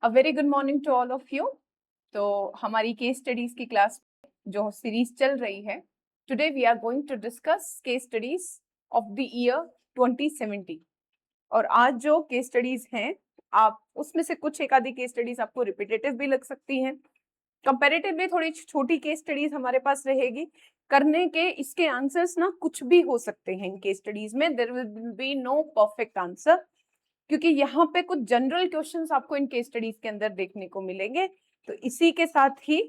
A very good morning to all of you. तो हमारी case studies की class जो सीरीज चल रही है, today we are going to discuss case studies of the year 2017। और आज जो केस स्टडीज हैं, आप उसमें से कुछ एक आधी केस स्टडीज आपको रिपीटेटिव भी लग सकती हैं, कंपैरेटिवली थोड़ी छोटी केस स्टडीज हमारे पास रहेगी करने के। इसके आंसर्स ना कुछ भी हो सकते हैं इन केस स्टडीज में, there will be no perfect answer, क्योंकि यहाँ पे कुछ जनरल क्वेश्चंस आपको इन केस स्टडीज के अंदर देखने को मिलेंगे। तो इसी के साथ ही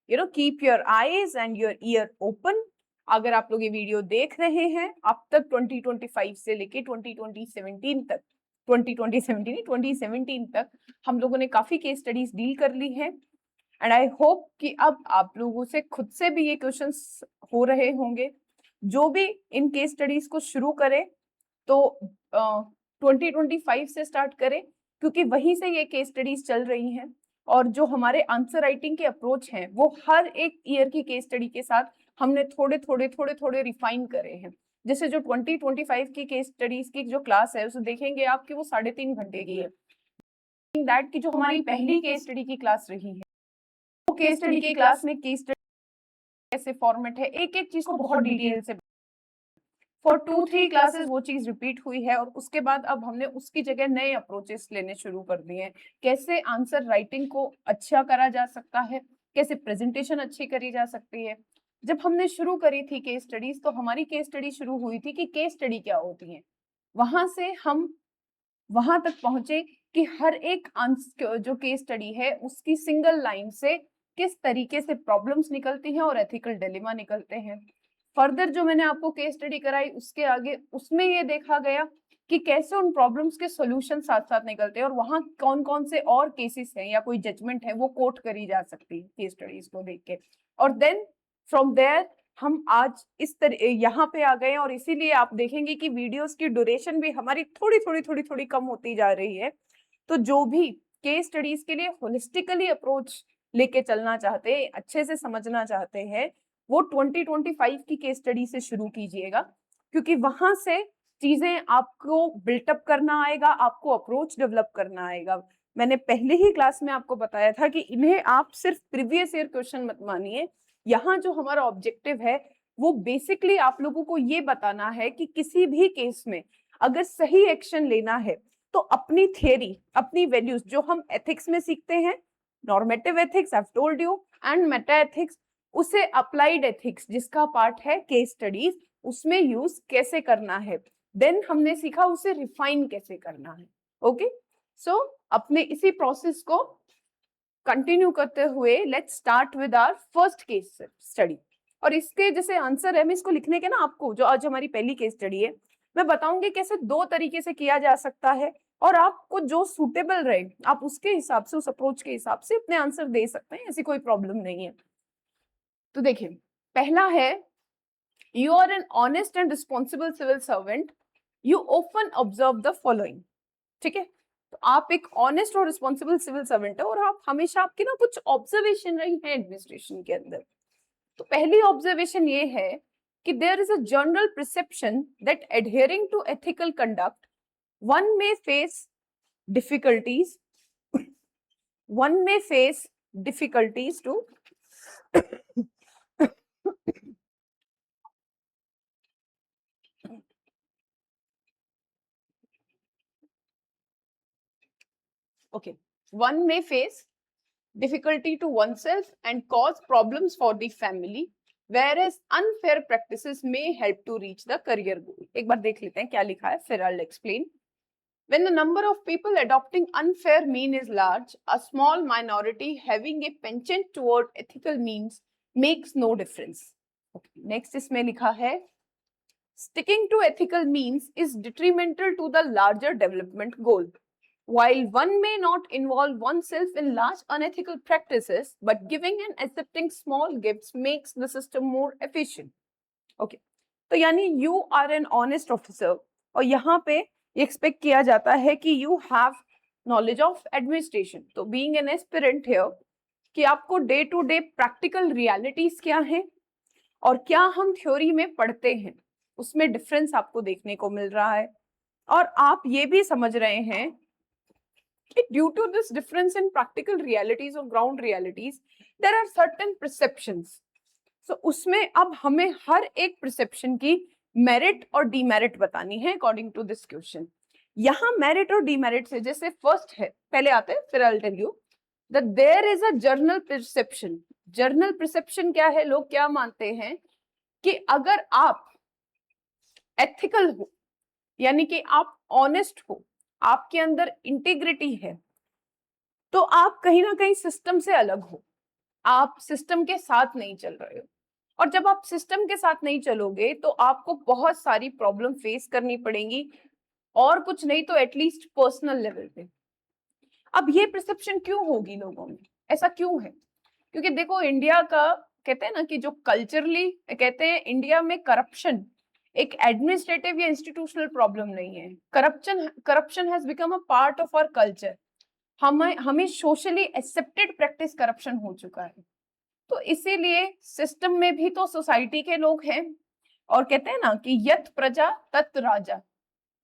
keep your eyes and your ear open. अगर आप लोग ये वीडियो देख रहे हैं अब तक 2025 से लेके 2017 तक, 2017 तक हम लोगों ने काफी केस स्टडीज डील कर ली है। एंड आई होप कि अब आप लोगों से खुद से भी ये क्वेश्चंस हो रहे होंगे। जो भी इन केस स्टडीज को शुरू करें तो 2025 से स्टार्ट करें, क्योंकि वहीं से ये केस स्टडीज चल रही हैं। और जो हमारे आंसर राइटिंग के अप्रोच हैं वो हर एक ईयर की केस स्टडी के साथ हमने थोड़े रिफाइन करे हैं। जैसे जो 2025 की केस स्टडीज की जो क्लास है उसे देखेंगे आप कि वो 3.5 घंटे की है। दैट की जो हमारी पहली केस स्टडी की क्लास रही है, वो केस स्टडी की क्लास में केस स्टडी कैसे फॉर्मेट है, एक एक चीज को बहुत डिटेल से फॉर 2-3 क्लासेस वो चीज रिपीट हुई है। और उसके बाद अब हमने उसकी जगह नए अप्रोचेस लेने शुरू कर दिए हैं। कैसे आंसर राइटिंग को अच्छा करा जा सकता है, कैसे प्रेजेंटेशन अच्छी करी जा सकती है। जब हमने शुरू करी थी केस स्टडीज तो हमारी केस स्टडी शुरू हुई थी कि केस स्टडी क्या होती है। वहां से हम वहां तक पहुंचे कि हर एक जो केस स्टडी है उसकी सिंगल लाइन से किस तरीके से प्रॉब्लम्स निकलती हैं और एथिकल डिलेमा निकलते हैं। फर्दर जो मैंने आपको केस स्टडी कराई उसके आगे उसमें ये देखा गया कि कैसे उन प्रॉब्लम्स के सॉल्यूशन साथ साथ निकलते हैं और वहां कौन कौन से और केसेस हैं या कोई जजमेंट है वो कोट करी जा सकती है केस स्टडीज को देख के। और देन फ्रॉम देयर हम आज इस तरह यहाँ पे आ गए। और इसीलिए आप देखेंगे कि वीडियोस की ड्यूरेशन भी हमारी थोड़ी कम होती जा रही है। तो जो भी केस स्टडीज के लिए होलिस्टिकली अप्रोच लेके चलना चाहते हैं, अच्छे से समझना चाहते हैं, वो 2025 की केस स्टडी से शुरू कीजिएगा, क्योंकि वहां से चीजें आपको बिल्टअप करना आएगा, आपको अप्रोच डेवलप करना आएगा। मैंने पहले ही क्लास में आपको बताया था कि इन्हें आप सिर्फ प्रीवियस ईयर क्वेश्चन मत मानिए। यहाँ जो हमारा ऑब्जेक्टिव है वो बेसिकली आप लोगों को ये बताना है कि किसी भी केस में अगर सही एक्शन लेना है तो अपनी थियरी, अपनी वैल्यूज जो हम एथिक्स में सीखते हैं, normative ethics I have told you, and Meta ethics, उसे अप्लाइड एथिक्स जिसका पार्ट है केस स्टडीज, उसमें यूज कैसे करना है। देन हमने सीखा उसे रिफाइन कैसे करना है। ओके, सो अपने इसी प्रोसेस को कंटिन्यू करते हुए let's start with our first case study. और इसके जैसे आंसर है, मैं इसको लिखने के ना आपको, जो आज हमारी पहली केस स्टडी है, मैं बताऊंगी कैसे दो तरीके से किया जा सकता है और आपको जो सूटेबल रहे आप उसके हिसाब से, उस अप्रोच के हिसाब से अपने आंसर दे सकते हैं, ऐसी कोई प्रॉब्लम नहीं है। तो देखिए, पहला है, you are an honest and responsible civil servant, you often observe the following. ठीक है, तो आप एक ऑनेस्ट और रिस्पॉन्सिबल सिविल सर्वेंट है और आप हमेशा, आपकी ना कुछ ऑब्जर्वेशन रही है एडमिनिस्ट्रेशन के अंदर। तो पहली ऑब्जर्वेशन ये है कि there is a general perception that adhering to ethical conduct one may face difficulties to okay, one may face difficulty to oneself and cause problems for the family, whereas unfair practices may help to reach the career goal. एक बार देख लेते हैं क्या लिखा है, फिर I'll explain. When the number of people adopting unfair mean is large, a small minority having a penchant toward ethical means makes no difference. Okay. Next इसमें लिखा है, sticking to ethical means is detrimental to the larger development goal. While one may not involve oneself in large unethical practices, but giving and accepting small gifts makes the system more efficient. Okay, तो यानी you are an honest officer और यहाँ पे expect किया जाता है कि you have knowledge of administration. तो being an aspirant here, कि आपको day to day practical realities क्या है और क्या हम थ्योरी में पढ़ते हैं उसमें डिफरेंस आपको देखने को मिल रहा है। और आप ये भी समझ रहे हैं कि due to this difference in practical realities और ground realities there are certain perceptions. So उसमें अब हमें हर एक परसेप्शन की मेरिट और डीमेरिट बतानी है अकॉर्डिंग टू दिस क्वेश्चन। यहाँ मेरिट और डीमेरिट से जैसे फर्स्ट है, पहले आते हैं फिर I will tell you that there is a general perception. General perception क्या है? लोग क्या मानते हैं कि अगर आप एथिकल हो, यानी कि आप ऑनेस्ट हो, आपके अंदर इंटीग्रिटी है, तो आप कहीं ना कहीं सिस्टम से अलग हो, आप सिस्टम के साथ नहीं चल रहे हो। और जब आप सिस्टम के साथ नहीं चलोगे तो आपको बहुत सारी प्रॉब्लम फेस करनी पड़ेंगी, और कुछ नहीं तो एटलीस्ट पर्सनल लेवल पे। अब ये परसेप्शन क्यों होगी लोगों में, ऐसा क्यों है? क्योंकि देखो इंडिया का, कहते हैं ना कि जो कल्चरली कहते हैं इंडिया में करप्शन एक एडमिनिस्ट्रेटिव या इंस्टीट्यूशनल प्रॉब्लम नहीं है। Corruption has become a part of our culture. हमें सोशली एक्सेप्टेड प्रैक्टिस करप्शन हो चुका है। तो इसीलिए सिस्टम में भी तो सोसाइटी के लोग हैं, और कहते हैं ना कि यत प्रजा तत् राजा,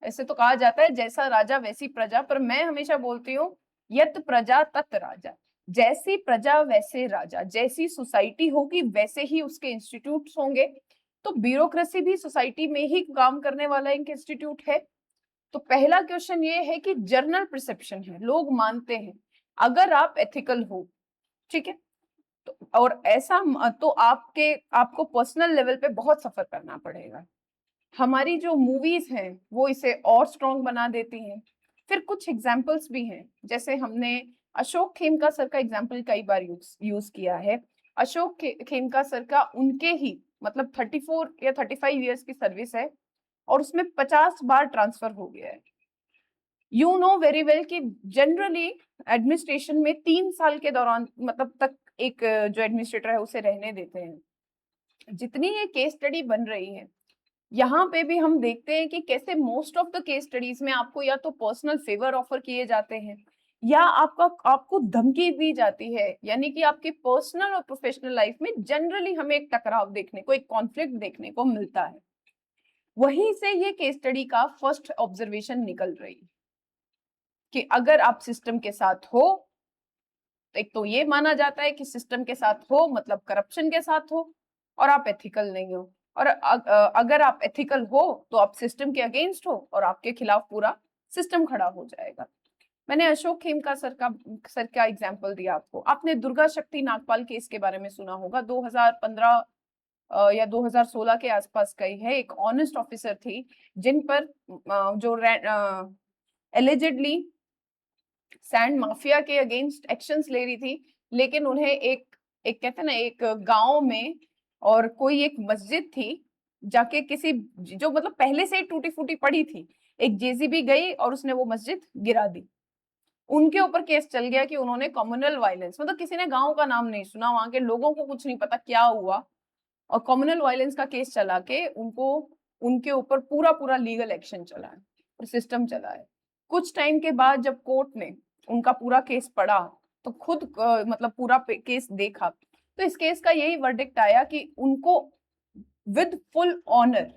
ऐसे तो कहा जाता है जैसा राजा वैसी प्रजा, पर मैं हमेशा बोलती हूँ यत प्रजा तत् राजा। जैसी प्रजा वैसे राजा, जैसी सोसाइटी होगी वैसे ही उसके इंस्टीट्यूट्स होंगे। तो ब्यूरोक्रेसी भी सोसाइटी में ही काम करने वाला एक इंस्टीट्यूट है। तो पहला क्वेश्चन ये है कि जर्नल परसेप्शन है, लोग मानते हैं अगर आप एथिकल हो, ठीक है, तो और ऐसा तो आपको पर्सनल लेवल पे बहुत सफर करना पड़ेगा। हमारी जो मूवीज हैं वो इसे और स्ट्रॉन्ग बना देती हैं। फिर कुछ एग्जाम्पल्स भी हैं, जैसे हमने अशोक खेमका सर का एग्जाम्पल कई बार यूज किया है। अशोक खेमका सर का उनके ही मतलब 34 या 35 इयर्स की सर्विस है, और उसमें 50 बार ट्रांसफर हो गया है। यू नो वेरी वेल कि जनरली एडमिनिस्ट्रेशन में 3 साल के दौरान मतलब तक एक जो एडमिनिस्ट्रेटर है उसे रहने देते हैं। जितनी ये केस स्टडी बन रही है, यहाँ पे भी हम देखते हैं कि कैसे most of the case studies में आपको या तो पर्सनल फेवर ऑफर किए जाते हैं, या आपको धमकी दी जाती है, यानी कि आपकी पर्सनल और प्रोफेशनल लाइफ में जनरली हमें एक टकराव देखने को, एक कॉन्फ्लिक्ट देखने को मिलता है। वहीं से ये केस स्टडी का फर्स्ट ऑब्जर्वेशन निकल रही है कि अगर आप सिस्टम के साथ हो, एक तो ये माना जाता है कि सिस्टम के साथ हो मतलब करप्शन के साथ हो, और आप एथिकल नहीं हो। और अगर आप एथिकल हो तो आप सिस्टम के अगेंस्ट हो, और आपके खिलाफ पूरा सिस्टम खड़ा हो जाएगा। मैंने अशोक खेमका सर का एग्जाम्पल दिया आपको। आपने दुर्गा शक्ति नागपाल केस के बारे में सुना होगा, 2015 या 2016 के आसपास का ही है। एक ऑनेस्ट ऑफिसर थी जिन पर जो एलिजिडली सैंड माफिया के अगेंस्ट एक्शंस ले रही थी, लेकिन उन्हें एक एक कहते हैं ना एक गांव में, और कोई एक मस्जिद थी जाके किसी जो मतलब पहले से ही टूटी फूटी पड़ी थी, एक जेसीबी गई और उसने वो मस्जिद गिरा दी। उनके ऊपर केस चल गया कि उन्होंने कम्युनल वायलेंस, मतलब किसी ने गांव का नाम नहीं सुना, वहां के लोगों को कुछ नहीं पता क्या हुआ, और कम्युनल वायलेंस का केस चला के उनको उनके ऊपर पूरा पूरा लीगल एक्शन चला है और सिस्टम चला है। कुछ टाइम के बाद जब कोर्ट ने उनका पूरा केस पढ़ा तो खुद मतलब पूरा केस देखा, तो इस केस का यही वर्डिक्ट आया कि उनको विद फुल ऑनर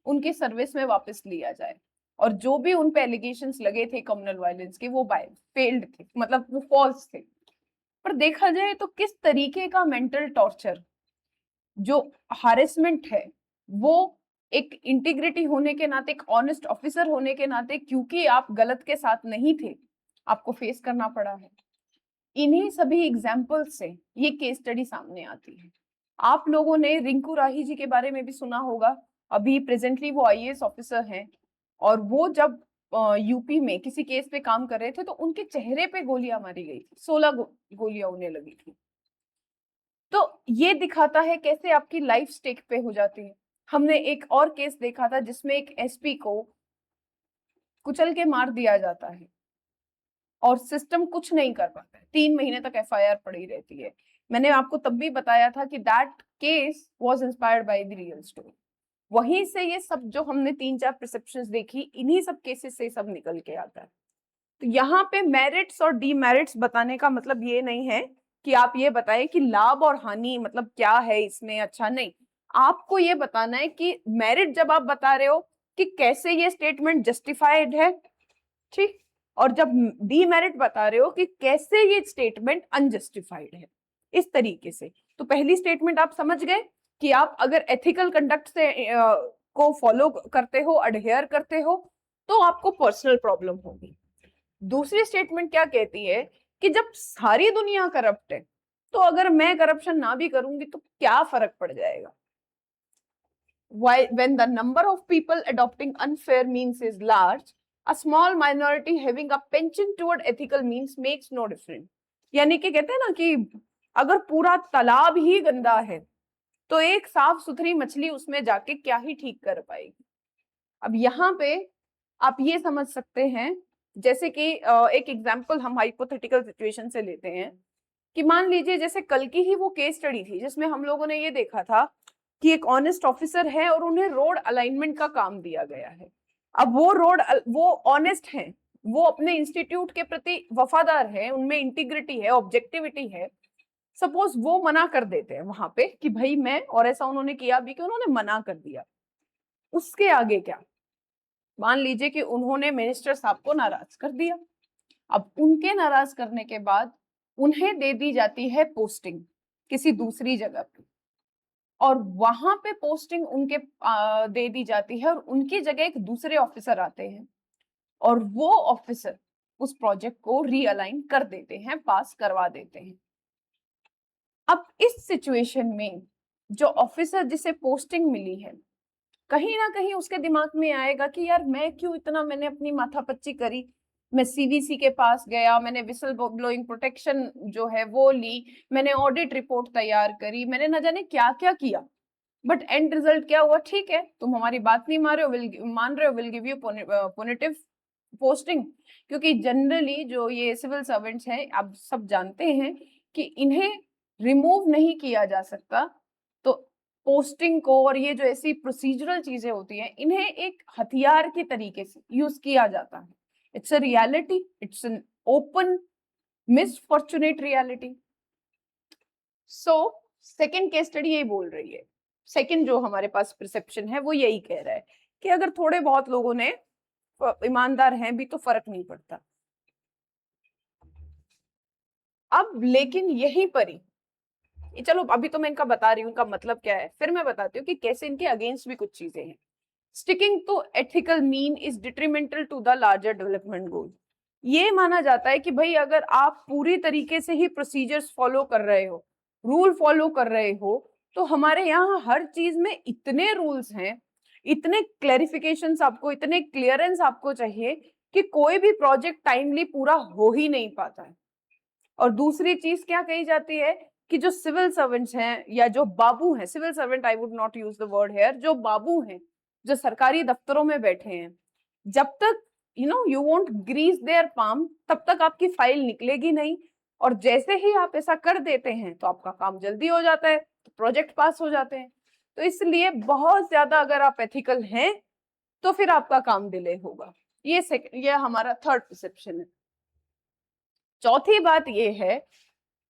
उनकी सर्विस में वापस लिया जाए, और जो भी उन पे एलिगेशंस लगे थे कम्युनल वायलेंस के वो फेल्ड थे, मतलब वो फॉल्स थे। पर देखा जाए तो किस तरीके का मेंटल टॉर्चर, जो हारेसमेंट है, वो एक इंटीग्रिटी होने के नाते, एक ऑनेस्ट ऑफिसर होने के नाते, क्योंकि आप गलत के साथ नहीं थे, आपको फेस करना पड़ा है। इन्हीं सभी एग्जाम्पल से ये केस स्टडी सामने आती है। आप लोगों ने रिंकू राही जी के बारे में भी सुना होगा। अभी प्रेजेंटली वो आईएएस ऑफिसर हैं, और वो जब यूपी में किसी केस पे काम कर रहे थे तो उनके चेहरे पे गोलियां मारी गई थी, 16 गोलियां उन्हें लगी थी। तो ये दिखाता है कैसे आपकी लाइफ स्टेक पे हो जाती है। हमने एक और केस देखा था जिसमें एक एसपी को कुचल के मार दिया जाता है, और सिस्टम कुछ नहीं कर पाता है, 3 महीने तक एफआईआर पड़ी रहती है। मैंने आपको तब भी बताया था कि that case was inspired by the real story. वहीं से ये सब जो हमने 3-4 परसेप्शंस देखी, इन्हीं सब केसेस से सब निकल के आता है। तो यहाँ पे मेरिट्स और डीमेरिट्स बताने का मतलब ये नहीं है कि आप ये बताएं कि लाभ और हानि मतलब क्या है इसमें, अच्छा नहीं। आपको ये बताना है कि मेरिट जब आप बता रहे हो कि कैसे ये स्टेटमेंट जस्टिफाइड है, ठीक, और जब डीमेरिट बता रहे हो कि कैसे ये स्टेटमेंट अनजस्टिफाइड है, इस तरीके से। तो पहली स्टेटमेंट आप समझ गए कि आप अगर एथिकल कंडक्ट से को फॉलो करते हो, अडहेयर करते हो, तो आपको पर्सनल प्रॉब्लम होगी। दूसरी स्टेटमेंट क्या कहती है कि जब सारी दुनिया करप्ट है, तो अगर मैं करप्शन ना भी करूंगी तो क्या फर्क पड़ जाएगा। When the number of people adopting unfair means is large, a small minority having a penchant toward ethical means makes no difference. यानी कि कहते हैं ना कि अगर पूरा तालाब ही गंदा है तो एक साफ सुथरी मछली उसमें जाके क्या ही ठीक कर पाएगी। अब यहाँ पे आप ये समझ सकते हैं, जैसे कि एक एग्जाम्पल हम हाइपोथेटिकल सिचुएशन से लेते हैं कि मान लीजिए जैसे कल की ही वो केस स्टडी थी जिसमें हम लोगों ने ये देखा था कि एक ऑनेस्ट ऑफिसर है और उन्हें रोड अलाइनमेंट का काम दिया गया है। अब वो ऑनेस्ट हैं, वो अपने इंस्टीट्यूट के प्रति वफादार है, उनमें इंटीग्रिटी है, ऑब्जेक्टिविटी है। सपोज वो मना कर देते हैं वहां पे कि भाई मैं, और ऐसा उन्होंने किया भी कि उन्होंने मना कर दिया। उसके आगे क्या, मान लीजिए कि उन्होंने मिनिस्टर साहब को नाराज कर दिया। अब उनके नाराज करने के बाद उन्हें दे दी जाती है पोस्टिंग किसी दूसरी जगह पे, और वहां पे पोस्टिंग उनके दे दी जाती है और उनकी जगह एक दूसरे ऑफिसर आते हैं और वो ऑफिसर उस प्रोजेक्ट को रीअलाइन कर देते हैं, पास करवा देते हैं। अब इस सिचुएशन में जो ऑफिसर जिसे पोस्टिंग मिली है, कहीं ना कहीं उसके दिमाग में आएगा कि यार मैं क्यों इतना, मैंने अपनी माथापच्ची करी, मैं सीवीसी के पास गया, मैंने विसल ब्लोइंग प्रोटेक्शन जो है वो ली, मैंने ऑडिट रिपोर्ट तैयार करी, मैंने न जाने क्या क्या किया, बट एंड रिजल्ट क्या हुआ, ठीक है तुम हमारी बात नहीं मान रहे हो, विल गिव यू पुनिटिव पोस्टिंग। क्योंकि जनरली जो ये सिविल सर्वेंट्स हैं, आप सब जानते हैं कि इन्हें रिमूव नहीं किया जा सकता, तो पोस्टिंग को और ये जो ऐसी प्रोसीजरल चीजें होती हैं इन्हें एक हथियार के तरीके से यूज किया जाता है। It's a reality, it's an open misfortunate reality. So second case study यही बोल रही है, सेकेंड जो हमारे पास परसेप्शन है वो यही कह रहा है कि अगर थोड़े बहुत लोगों ने ईमानदार हैं भी तो फर्क नहीं पड़ता। अब लेकिन यहीं पर ही, चलो अभी तो मैं इनका बता रही हूँ इनका मतलब क्या है, फिर मैं बताती हूँ कि कैसे इनके अगेंस्ट भी कुछ चीजें हैं। Sticking to ethical mean is detrimental to the larger development goal. ये माना जाता है कि भाई अगर आप पूरी तरीके से ही प्रोसीजर्स फॉलो कर रहे हो, रूल फॉलो कर रहे हो, तो हमारे यहाँ हर चीज में इतने रूल्स हैं, इतने क्लैरिफिकेशंस आपको, इतने क्लियरेंस आपको चाहिए कि कोई भी प्रोजेक्ट टाइमली पूरा हो ही नहीं पाता है। और दूसरी चीज क्या कही जाती है कि जो सिविल सर्वेंट्स हैं या जो बाबू हैं, civil servant I would not use the word here, जो बाबू हैं, जो सरकारी दफ्तरों में बैठे हैं, जब तक you won't grease their palm, तब तक आपकी फाइल निकलेगी नहीं। और जैसे ही आप ऐसा कर देते हैं तो आपका काम जल्दी हो जाता है, तो प्रोजेक्ट पास हो जाते हैं। तो इसलिए बहुत ज्यादा अगर आप एथिकल हैं तो फिर आपका काम डिले होगा। ये हमारा थर्ड परसेप्शन है। चौथी बात ये है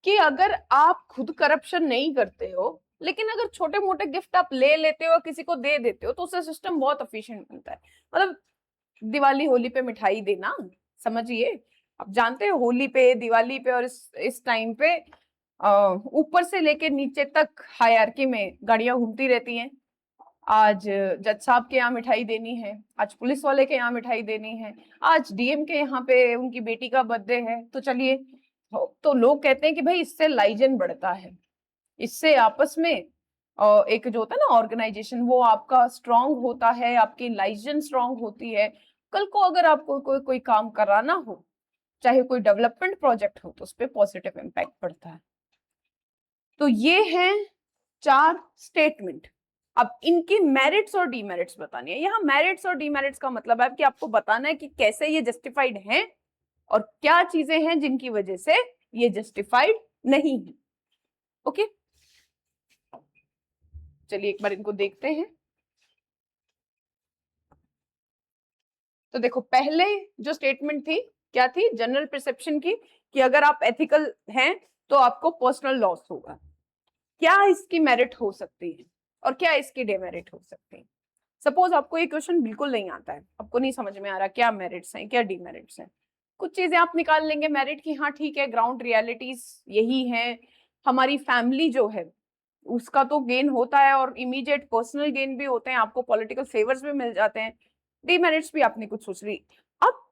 कि अगर आप खुद करप्शन नहीं करते हो, लेकिन अगर छोटे मोटे गिफ्ट आप ले लेते हो, किसी को दे देते हो, तो उससे सिस्टम बहुत एफिशिएंट बनता है। मतलब दिवाली होली पे मिठाई देना, समझिए, आप जानते हो होली पे, दिवाली पे और इस टाइम पे ऊपर से लेके नीचे तक हायरार्की में गाड़ियां घूमती रहती हैं। आज जज साहब के यहाँ मिठाई देनी है, आज पुलिस वाले के यहाँ मिठाई देनी है, आज डीएम के यहाँ पे उनकी बेटी का बर्थडे है, तो चलिए, तो लोग कहते हैं कि भाई इससे लाइजन बढ़ता है, इससे आपस में एक जो होता है ना ऑर्गेनाइजेशन, वो आपका स्ट्रांग होता है, आपकी लाइजन स्ट्रांग होती है। कल को अगर आपको कोई काम कराना हो, चाहे कोई डेवलपमेंट प्रोजेक्ट हो, तो उस पर पॉजिटिव इम्पैक्ट पड़ता है। तो ये हैं 4 स्टेटमेंट। अब इनकी मेरिट्स और डीमेरिट्स बतानी है। यहाँ मेरिट्स और डीमेरिट्स का मतलब है कि आपको बताना है कि कैसे ये जस्टिफाइड हैं और क्या चीजें हैं जिनकी वजह से ये जस्टिफाइड नहीं है। ओके, चलिए एक बार इनको देखते हैं। तो देखो, पहले जो स्टेटमेंट थी क्या थी, जनरल परसेप्शन की, कि अगर आप एथिकल हैं तो आपको पर्सनल लॉस होगा। क्या इसकी मेरिट हो सकती है और क्या इसकी डेमेरिट हो सकती है। सपोज आपको ये क्वेश्चन बिल्कुल नहीं आता है, आपको नहीं समझ में आ रहा क्या मेरिट्स हैं क्या डीमेरिट्स हैं, कुछ चीजें आप निकाल लेंगे मेरिट की, हाँ ठीक है ग्राउंड रियलिटीज यही है, हमारी फैमिली जो है उसका तो गेन होता है और इमीडिएट पर्सनल गेन भी होते हैं, आपको पॉलिटिकल फेवर्स भी मिल जाते हैं, डीमेरिट्स भी आपने कुछ सोच ली। अब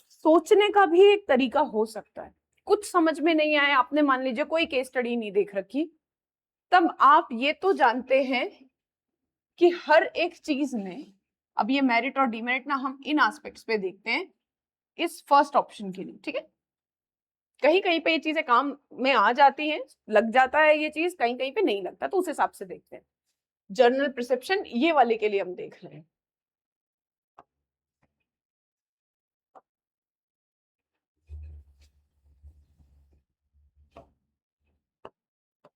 सोचने का भी एक तरीका हो सकता है, कुछ समझ में नहीं आया, आपने मान लीजिए कोई केस स्टडी नहीं देख रखी, तब आप ये तो जानते हैं कि हर एक चीज में, अब ये मेरिट और डीमेरिट ना हम इन एस्पेक्ट्स पे देखते हैं इस फर्स्ट ऑप्शन के लिए, ठीक है। कहीं कहीं पे ये चीजें काम में आ जाती हैं, लग जाता है ये चीज, कहीं कहीं पे नहीं लगता, तो उस हिसाब से देखते हैं। जनरल परसेप्शन ये वाले के लिए हम देख रहे हैं।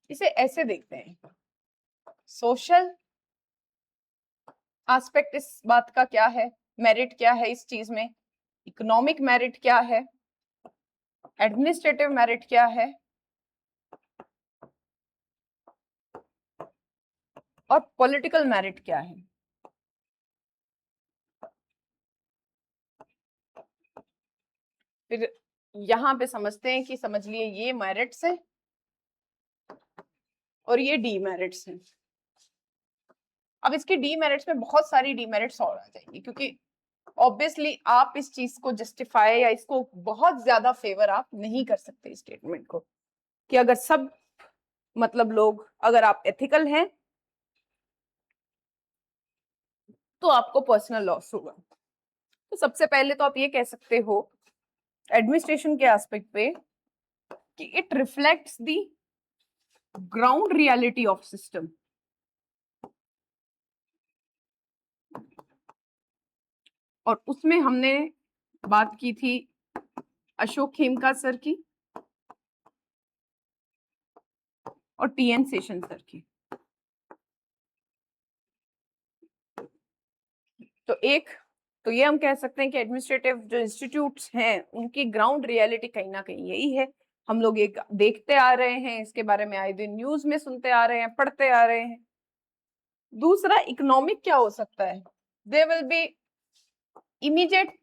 इसे ऐसे देखते हैं, सोशल एस्पेक्ट इस बात का क्या है, मेरिट क्या है इस चीज में, इकोनॉमिक मेरिट क्या है, एडमिनिस्ट्रेटिव मेरिट क्या है, और पॉलिटिकल मेरिट क्या है। फिर यहां पे समझते हैं कि समझ लिए ये मेरिट्स हैं और ये डीमेरिट्स हैं। अब इसकी डीमेरिट्स में बहुत सारी डीमेरिट्स और आ जाएंगी, क्योंकि ऑब्वियसली आप इस चीज को जस्टिफाई या इसको बहुत ज्यादा फेवर आप नहीं कर सकते स्टेटमेंट को, कि अगर सब मतलब लोग, अगर आप एथिकल हैं तो आपको पर्सनल लॉस होगा। तो सबसे पहले तो आप ये कह सकते हो एडमिनिस्ट्रेशन के एस्पेक्ट पे कि it reflects the ground reality of system. और उसमें हमने बात की थी अशोक खेमका सर की और टीएन शेषन सर की। तो एक तो ये हम कह सकते हैं कि एडमिनिस्ट्रेटिव जो इंस्टीट्यूट्स हैं उनकी ग्राउंड रियलिटी कहीं ना कहीं यही है, हम लोग एक देखते आ रहे हैं, इसके बारे में आए दिन न्यूज में सुनते आ रहे हैं, पढ़ते आ रहे हैं। दूसरा इकोनॉमिक क्या हो सकता है, there will be immediate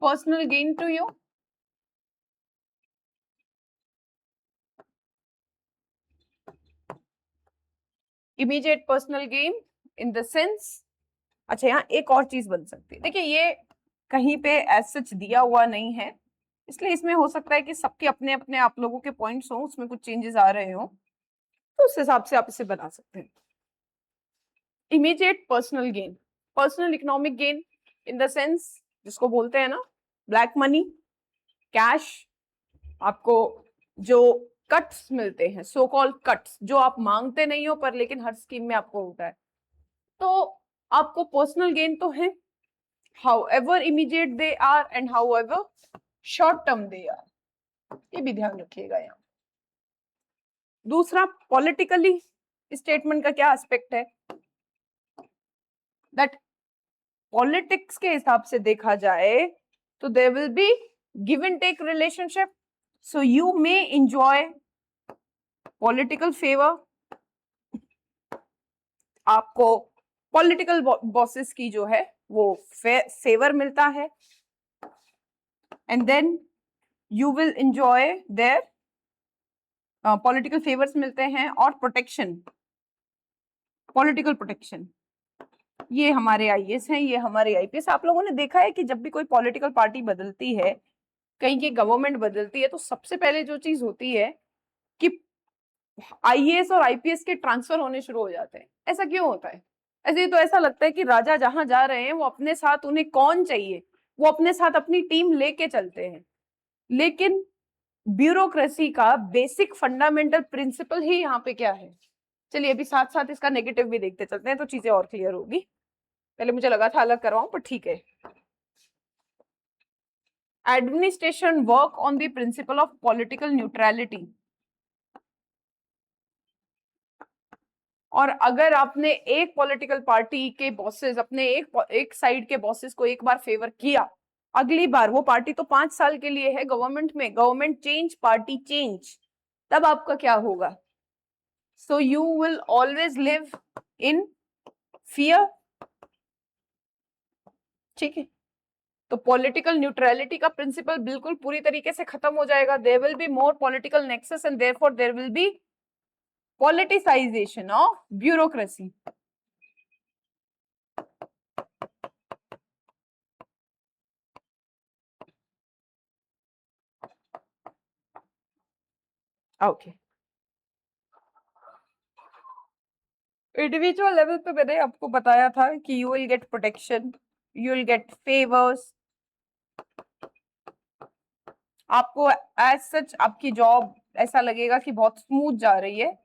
personal gain to you, immediate personal gain in the sense. अच्छा यहाँ एक और चीज बन सकती है, देखिए ये कहीं पे एज सच दिया हुआ नहीं है, इसलिए इसमें हो सकता है कि सबके अपने अपने आप लोगों के पॉइंट्स हो, उसमें कुछ चेंजेस आ रहे हो, तो उस हिसाब से आप इसे बना सकते हैं। Immediate personal gain, personal economic gain in the sense जिसको बोलते हैं ना ब्लैक मनी, कैश, आपको जो कट्स मिलते हैं, सो कॉल्ड कट्स, जो आप मांगते नहीं हो पर लेकिन हर स्कीम में आपको होता है, तो आपको पर्सनल गेन तो है, however immediate they are and however short term they are, ये भी ध्यान रखिएगा यहाँ। दूसरा पॉलिटिकली स्टेटमेंट का क्या एस्पेक्ट है, दैट पॉलिटिक्स के हिसाब से देखा जाए तो there will be give and take relationship, so you may enjoy political favour, आपको पॉलिटिकल बॉसेस की जो है वो फेवर मिलता है, and then you will enjoy their political favours मिलते हैं और प्रोटेक्शन, पॉलिटिकल प्रोटेक्शन। ये हमारे आईएएस हैं, ये हमारे आईपीएस। आप लोगों ने देखा है कि जब भी कोई पॉलिटिकल पार्टी बदलती है, कहीं की गवर्नमेंट बदलती है, तो सबसे पहले जो चीज होती है कि आईएएस और आईपीएस के ट्रांसफर होने शुरू हो जाते हैं। ऐसा क्यों होता है? ऐसे तो ऐसा लगता है कि राजा जहां जा रहे हैं वो अपने साथ, उन्हें कौन चाहिए, वो अपने साथ अपनी टीम लेके चलते हैं, लेकिन ब्यूरोक्रेसी का बेसिक फंडामेंटल प्रिंसिपल ही यहाँ पे क्या है। चलिए अभी साथ साथ इसका नेगेटिव भी देखते चलते हैं तो चीजें और क्लियर होगी, पहले मुझे लगा था अलग करवाऊं पर ठीक है। Administration work on the principle of political neutrality, और अगर आपने एक पॉलिटिकल पार्टी के बॉसेस, अपने एक साइड के बॉसेस को एक बार फेवर किया, अगली बार वो पार्टी तो 5 साल के लिए है गवर्नमेंट में, गवर्नमेंट चेंज पार्टी चेंज, तब आपका क्या होगा, so you will always live in fear, ठीक है। तो पॉलिटिकल न्यूट्रलिटी का प्रिंसिपल बिल्कुल पूरी तरीके से खत्म हो जाएगा. There will be more political nexus and therefore there will be politicization of bureaucracy. Okay. Individual level पे मैंने आपको बताया था कि you will get protection, you will get favours. आपको एज सच आपकी जॉब ऐसा लगेगा कि बहुत स्मूथ जा रही है,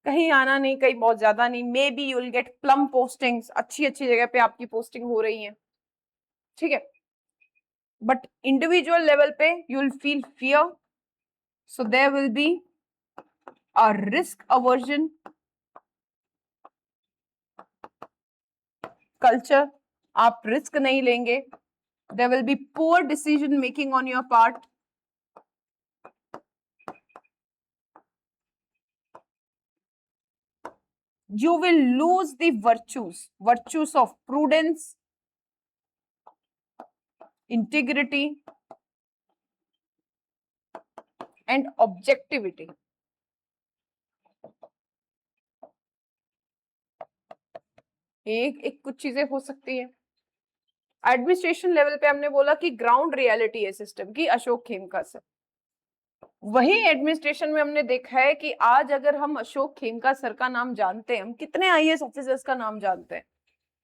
कहीं आना नहीं, कहीं बहुत ज्यादा नहीं. May be you will gate plum postings, अच्छी अच्छी जगह पे आपकी पोस्टिंग हो रही है, ठीक है. बट इंडिविजुअल लेवल पे you will feel fear, so there will be a risk aversion culture. आप रिस्क नहीं लेंगे. There will be poor decision making on your part. You will lose the virtues of prudence, integrity, and objectivity. एक कुछ चीजें हो सकती है. Administration level पे हमने बोला कि ग्राउंड रियलिटी है सिस्टम की, अशोक खेमका सर. वही एडमिनिस्ट्रेशन में हमने देखा है कि आज अगर हम अशोक खेमका सर का नाम जानते हैं, हम कितने आईएएस ऑफिसर्स का नाम जानते हैं,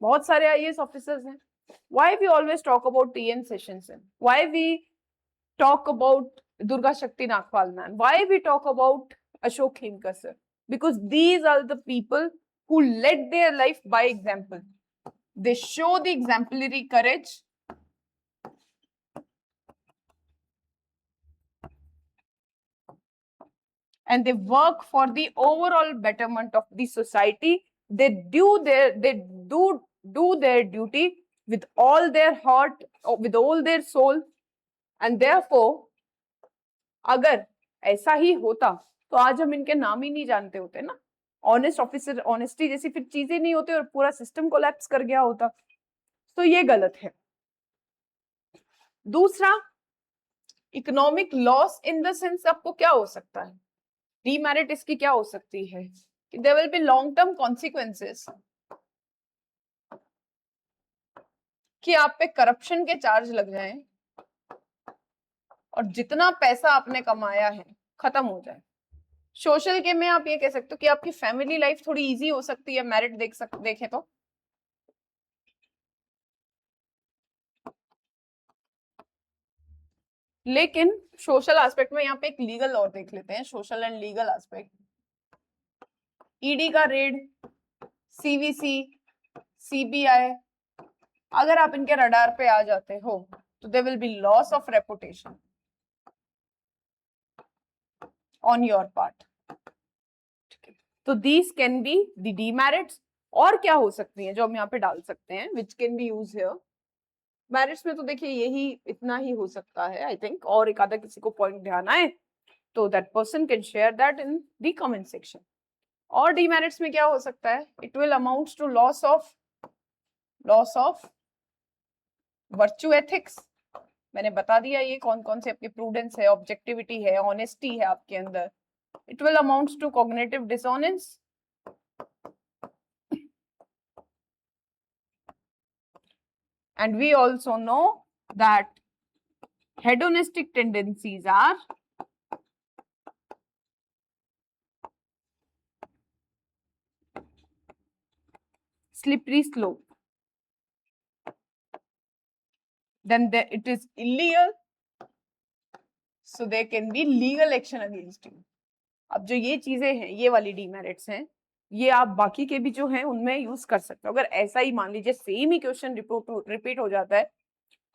बहुत सारे आईएएस ऑफिसर्स हैं. Why we always talk about TN Sessions? Why we talk about Durga Shakti Nagpal man? Why we talk about Ashok Khemka sir? Because these are the people who led their life by example. They show the exemplary courage, and they work for the overall betterment of the society. They do their duty with all their heart, with all their soul, and therefore अगर ऐसा ही होता तो आज हम इनके नाम ही नहीं जानते होते ना. ऑनेस्ट ऑफिसर, ऑनेस्टी जैसी फिर चीजें नहीं होती और पूरा सिस्टम कोलैप्स कर गया होता. तो ये गलत है. दूसरा, economic loss in the sense आपको क्या हो सकता है, डीमेरिट इसकी क्या हो सकती है कि there will be long term consequences, कि आप पे करप्शन के चार्ज लग जाएं और जितना पैसा आपने कमाया है खत्म हो जाए. सोशल के में आप ये कह सकते हो कि आपकी फैमिली लाइफ थोड़ी इजी हो सकती है मेरिट देखें तो. लेकिन सोशल एस्पेक्ट में यहाँ पे एक लीगल और देख लेते हैं, social and legal aspect. ED का रेड, सीवीसी, सीबीआई, अगर आप इनके रडार पे आ जाते हो तो there will be loss of reputation on your part. तो these can be the demerits. और क्या हो सकती है जो हम यहाँ पे डाल सकते हैं which can be use here. Merits में तो देखिए यही इतना ही हो सकता है आई थिंक. और एक आधा किसी को पॉइंट ध्यान आए तो that person can share that in the comment section. और डीमेरिट्स में क्या हो सकता है, it will amount to loss of virtue ethics. मैंने बता दिया ये कौन कौन से आपके प्रूडेंस है, ऑब्जेक्टिविटी है, ऑनेस्टी है आपके अंदर. It will amount to cognitive dissonance, and we also know that hedonistic tendencies are slippery slope. Then it is illegal, so there can be legal action against you. अब जो ये चीजें हैं, ये वाली डीमेरिट्स हैं, ये आप बाकी के भी जो हैं उनमें यूज कर सकते हो. अगर ऐसा ही मान लीजिए सेम ही क्वेश्चन रिपीट हो जाता है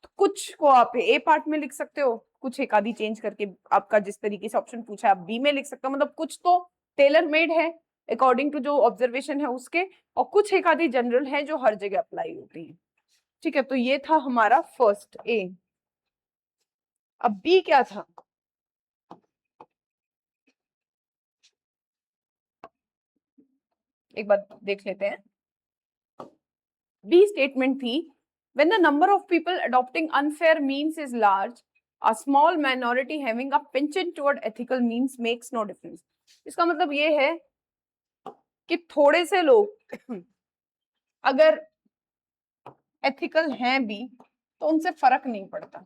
तो कुछ को आप ए पार्ट में लिख सकते हो, कुछ एक आधी चेंज करके आपका जिस तरीके से ऑप्शन पूछा है आप बी में लिख सकते हो. मतलब कुछ तो टेलर मेड है अकॉर्डिंग टू जो ऑब्जर्वेशन है उसके, और कुछ एक आधी जनरल है जो हर जगह अप्लाई होती है. ठीक है, तो ये था हमारा फर्स्ट ए. अब बी क्या था, एक बार देख लेते हैं. बी स्टेटमेंट थी When the number of people adopting unfair means is large, a small minority having a penchant toward ethical means makes no difference. इसका मतलब ये है कि थोड़े से लोग अगर एथिकल हैं भी तो उनसे फर्क नहीं पड़ता।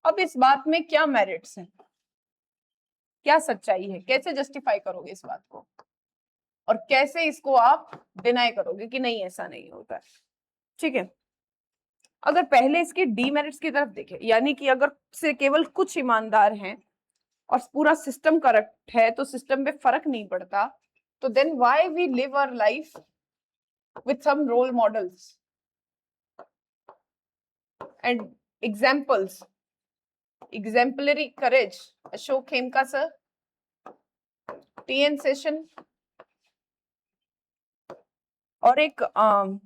अब इस बात में क्या मेरिट्स हैं, क्या सच्चाई है, कैसे जस्टिफाई करोगे इस बात को, और कैसे इसको आप डिनाई करोगे कि नहीं ऐसा नहीं होता है? ठीक है, अगर पहले इसके डीमेरिट्स की तरफ देखें, यानी कि अगर से केवल कुछ ईमानदार हैं और पूरा सिस्टम करप्ट है तो सिस्टम पे फर्क नहीं पड़ता, तो then why we live our life with some role models and examples, exemplary courage, Ashok Khemka sir, T N Seshan, और एक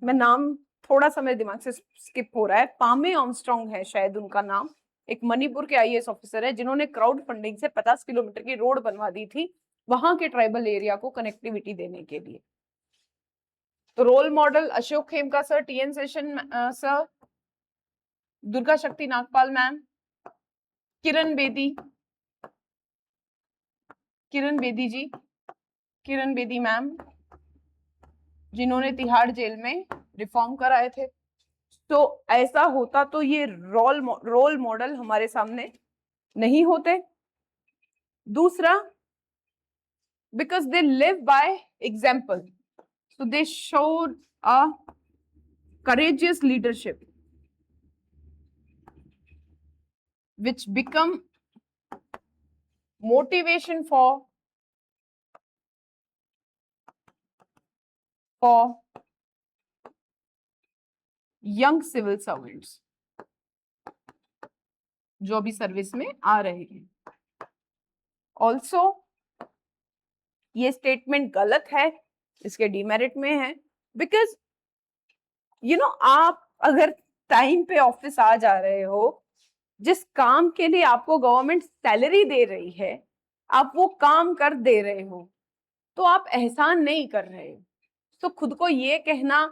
मैं नाम थोड़ा सा मेरे दिमाग से स्किप हो रहा है, पामे आर्मस्ट्रांग है शायद उनका नाम, एक मणिपुर के आईएएस ऑफिसर है जिन्होंने क्राउड फंडिंग से 50 किलोमीटर की रोड बनवा दी थी वहां के ट्राइबल एरिया को कनेक्टिविटी देने के लिए। तो role model Ashok Khemka sir, T N Seshan sir, Durga Shakti Nagpal ma'am, Kiran Bedi, Kiran Bedi ji, Kiran Bedi ma'am जिन्होंने तिहाड़ जेल में रिफॉर्म कराए थे। तो ऐसा होता तो ये रोल मॉडल हमारे सामने नहीं होते। दूसरा, because they live by example, so they showed a courageous leadership which become motivation for young civil servants जो अभी सर्विस में आ रहे हैं। ऑल्सो ये स्टेटमेंट गलत है, इसके डिमेरिट में है, बिकॉज यू नो आप अगर टाइम पे ऑफिस आ जा रहे हो, जिस काम के लिए आपको गवर्नमेंट सैलरी दे रही है आप वो काम कर दे रहे हो, तो आप एहसान नहीं कर रहे हो। तो खुद को ये कहना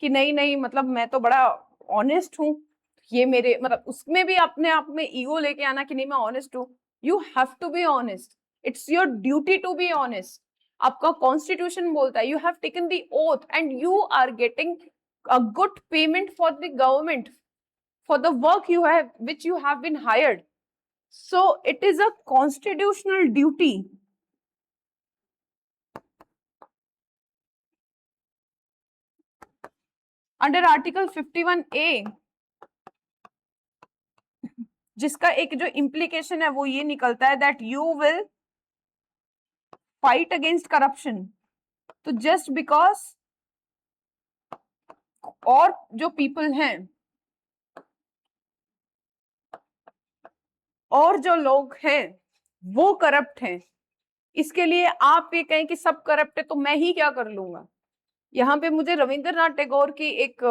कि नहीं नहीं मतलब मैं तो बड़ा ऑनेस्ट हूँ, ये मेरे मतलब उसमें भी अपने आप में ईगो लेके आना कि नहीं मैं ऑनेस्ट हूँ। You have to be honest, it's your duty to be honest. आपका कॉन्स्टिट्यूशन बोलता है you have taken the oath and you are getting a good payment for the government for the work you have which you have been hired, so it is a constitutional duty under article 51A, जिसका एक जो implication है वो ये निकलता है that you will fight against corruption। तो just because और जो people हैं और जो लोग हैं वो करप्ट हैं, इसके लिए आप ये कहें कि सब करप्ट है तो मैं ही क्या कर लूंगा। यहाँ पे मुझे रविंद्रनाथ टैगोर की एक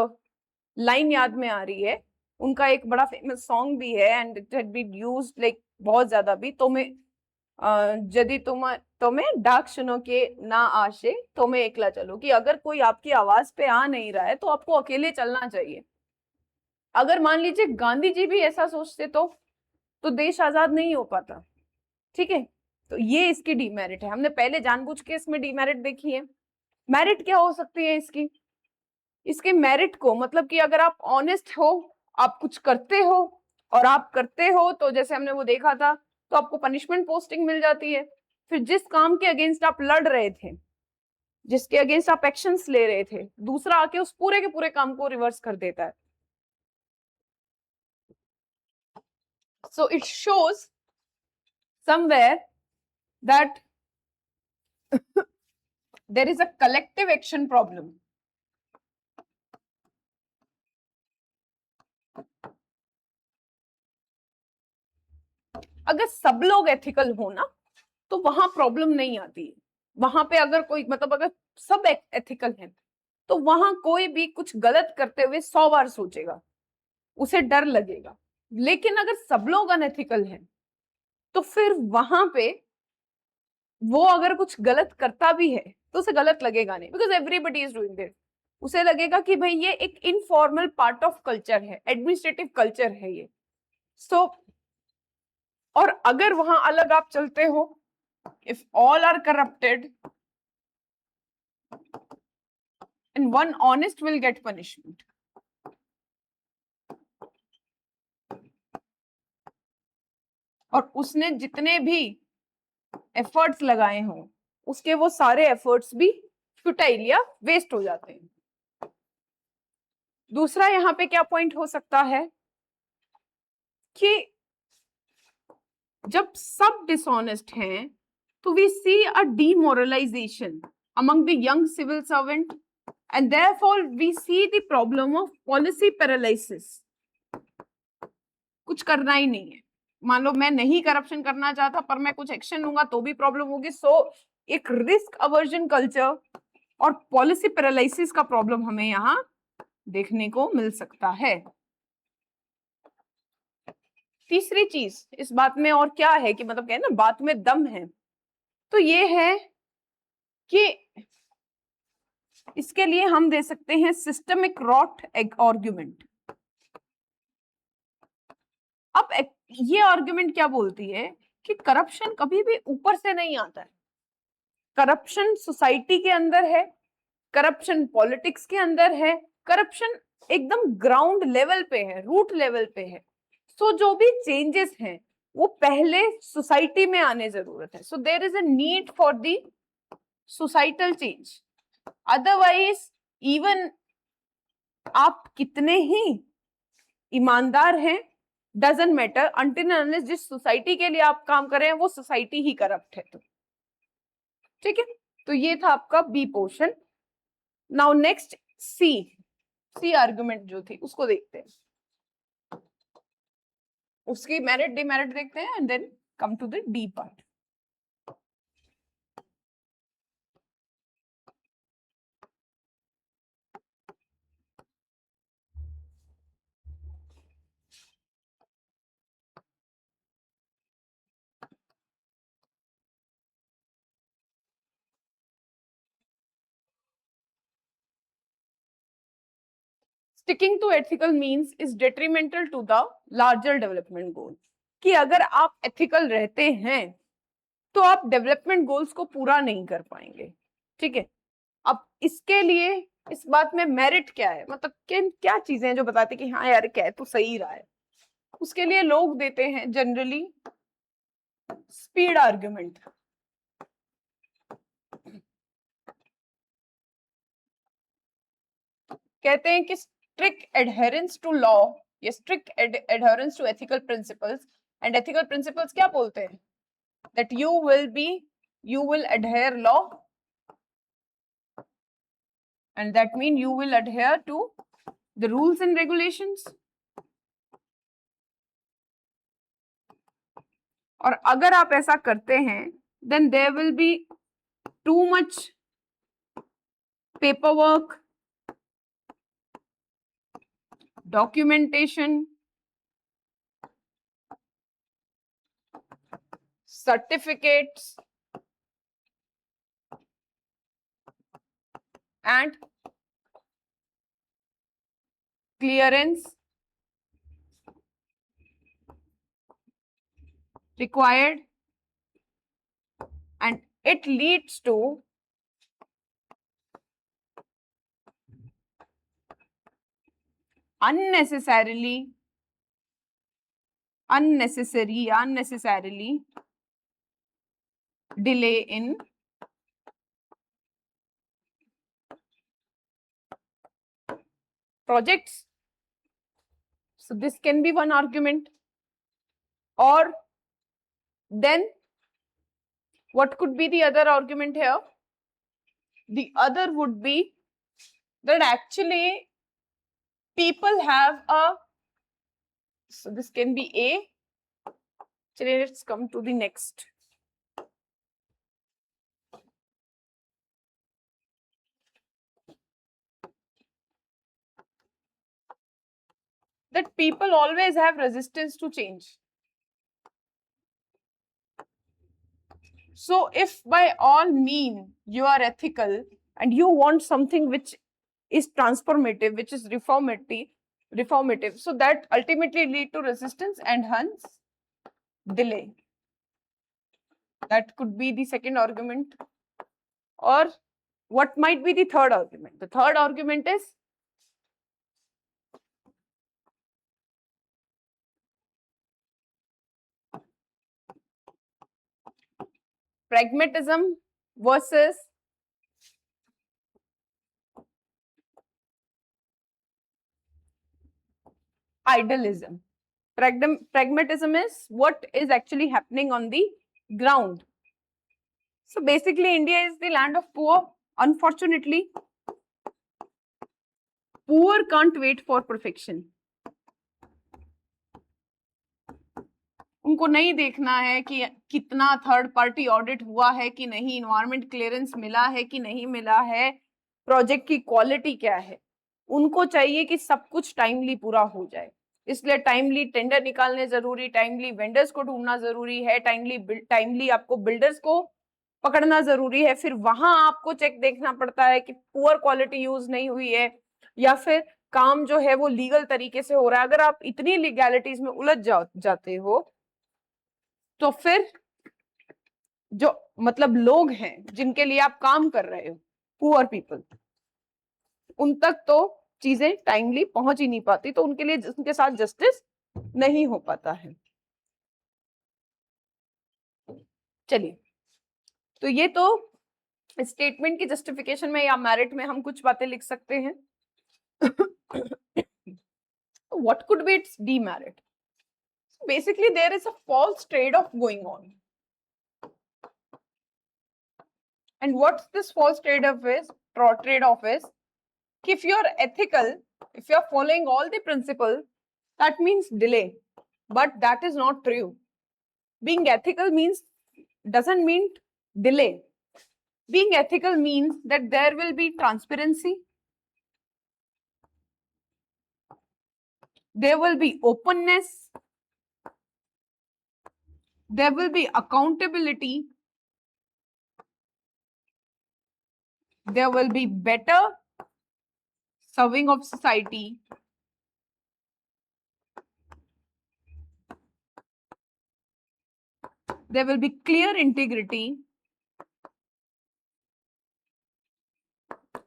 लाइन याद में आ रही है, उनका एक बड़ा फेमस सॉन्ग भी है and it had been used like बहुत ज्यादा भी, तो मैं यदि तुम्हें डाक सुनो के ना आशे तो मैं एकला चलो, कि अगर कोई आपकी आवाज पे आ नहीं रहा है तो आपको अकेले चलना चाहिए। अगर मान लीजिए गांधी जी भी ऐसा सोचते तो देश आजाद नहीं हो पाता। ठीक है, तो ये इसकी डीमेरिट है। हमने पहले जानबूझ के इसमें डीमेरिट देखी है। मेरिट क्या हो सकती है इसकी? इसके मेरिट को मतलब कि अगर आप ऑनेस्ट हो, आप कुछ करते हो और आप करते हो तो जैसे हमने वो देखा था तो आपको पनिशमेंट पोस्टिंग मिल जाती है। फिर जिस काम के अगेंस्ट आप लड़ रहे थे, जिसके अगेंस्ट आप एक्शंस ले रहे थे, दूसरा आके उस पूरे के पूरे काम को रिवर्स कर देता है। So it shows somewhere that there is a collective action problem। अगर सब लोग एथिकल हो ना तो वहां प्रॉब्लम नहीं आती है। वहां पे अगर कोई मतलब अगर सब एथिकल हैं तो वहां कोई भी कुछ गलत करते हुए 100 बार सोचेगा, उसे डर लगेगा। लेकिन अगर सब लोग अनएथिकल हैं तो फिर वहां पे वो अगर कुछ गलत करता भी है तो उसे गलत लगेगा नहीं, because everybody is doing this. उसे लगेगा कि भाई ये एक इनफॉर्मल पार्ट ऑफ कल्चर है, एडमिनिस्ट्रेटिव कल्चर है ये। सो और अगर वहां अलग आप चलते हो, if all are corrupted and one honest will get punishment. और उसने जितने भी एफर्ट्स लगाए हों उसके वो सारे एफर्ट्स भी फ्यूटाइल या वेस्ट हो जाते हैं। दूसरा यहाँ पे क्या पॉइंट हो सकता है कि जब सब डिसऑनेस्ट हैं तो we see a demoralisation among the young civil servant and therefore we see the problem of policy paralysis. कुछ करना ही नहीं है, मान लो मैं नहीं करप्शन करना चाहता पर मैं कुछ एक्शन लूंगा तो भी प्रॉब्लम होगी। सो एक रिस्क अवर्जन कल्चर और पॉलिसी पैरालिसिस का प्रॉब्लम हमें यहाँ देखने को मिल सकता है। तीसरी चीज इस बात में और क्या है कि मतलब क्या है ना, बात में दम है, तो ये है कि इसके लिए हम दे सकते हैं सिस्टमिक रॉट आर्ग्यूमेंट। अब ये आर्ग्यूमेंट क्या बोलती है कि करप्शन कभी भी ऊपर से नहीं आता है, करप्शन सोसाइटी के अंदर है, करप्शन पॉलिटिक्स के अंदर है, करप्शन एकदम ग्राउंड लेवल पे है, रूट लेवल पे है। सो जो भी चेंजेस हैं वो पहले सोसाइटी में आने जरूरत है। So there is a need for the societal change, otherwise even आप कितने ही ईमानदार हैं डजंट मैटर, अनटिल अनलेस जिस सोसाइटी के लिए आप काम कर रहे हैं वो सोसाइटी ही करप्ट है। तो ठीक है, तो ये था आपका बी पोर्शन। नाउ नेक्स्ट सी आर्गुमेंट जो थी उसको देखते हैं, उसकी मेरिट डिमेरिट देखते हैं and then come to the D part. Sticking to ethical means is detrimental to the larger development goal, कि अगर आप एथिकल रहते हैं तो आप डेवलपमेंट गोल्स को पूरा नहीं कर पाएंगे। ठीक है, अब इसके लिए इस बात में मेरिट क्या है, मतलब किन क्या चीजें हैं जो बताते कि हाँ यार कह तो सही रहा है, उसके लिए लोग देते हैं जनरली स्पीड आर्ग्यूमेंट। कहते हैं कि स्ट्रिक्ट एडहेरेंस टू लॉ या strict adherence to ethical principles, and ethical principles क्या बोलते हैं, that you will adhere law and that mean you will adhere to the rules and regulations। और अगर आप ऐसा करते हैं then there will be too much paperwork, documentation, certificates and clearance required, and it leads to unnecessarily delay in projects। So this can be one argument, or then what could be the other argument here? The other would be that actually people have a, so this can be A. Let's come to the next. That people always have resistance to change. So if by all means you are ethical and you want something which is transformative, which is reformative, so that ultimately lead to resistance and hence delay. That could be the second argument. Or what might be the third argument? The third argument is pragmatism versus idealism. Pragmatism is what is actually happening on the ground. So basically, India is the land of poor. Unfortunately, poor can't wait for perfection. उनको नहीं देखना है कि कितना third party audit हुआ है कि नहीं, इन्वायरमेंट क्लियरेंस मिला है कि नहीं मिला है, प्रोजेक्ट की क्वालिटी क्या है. उनको चाहिए कि सब कुछ टाइमली पूरा हो जाए. इसलिए टाइमली टेंडर निकालने जरूरी, टाइमली वेंडर्स को ढूंढना जरूरी है, टाइमली आपको बिल्डर्स को पकड़ना जरूरी है. फिर वहां आपको चेक देखना पड़ता है कि पुअर क्वालिटी यूज नहीं हुई है या फिर काम जो है वो लीगल तरीके से हो रहा है. अगर आप इतनी लीगैलिटीज में उलझ जाते हो तो फिर जो मतलब लोग हैं जिनके लिए आप काम कर रहे हो, पुअर पीपल, उन तक तो चीजें टाइमली पहुंच ही नहीं पाती, तो उनके लिए उनके साथ जस्टिस नहीं हो पाता है. चलिए, तो ये तो स्टेटमेंट की जस्टिफिकेशन में या मेरिट में हम कुछ बातें लिख सकते हैं. What could be it's demerit? Basically, there is a false trade-off going on. And what's this false trade-off is? If you're ethical, if you're following all the principles, that means delay. But that is not true. Being ethical doesn't mean delay. Being ethical means that there will be transparency, there will be openness, there will be accountability, there will be better serving of society, there will be clear integrity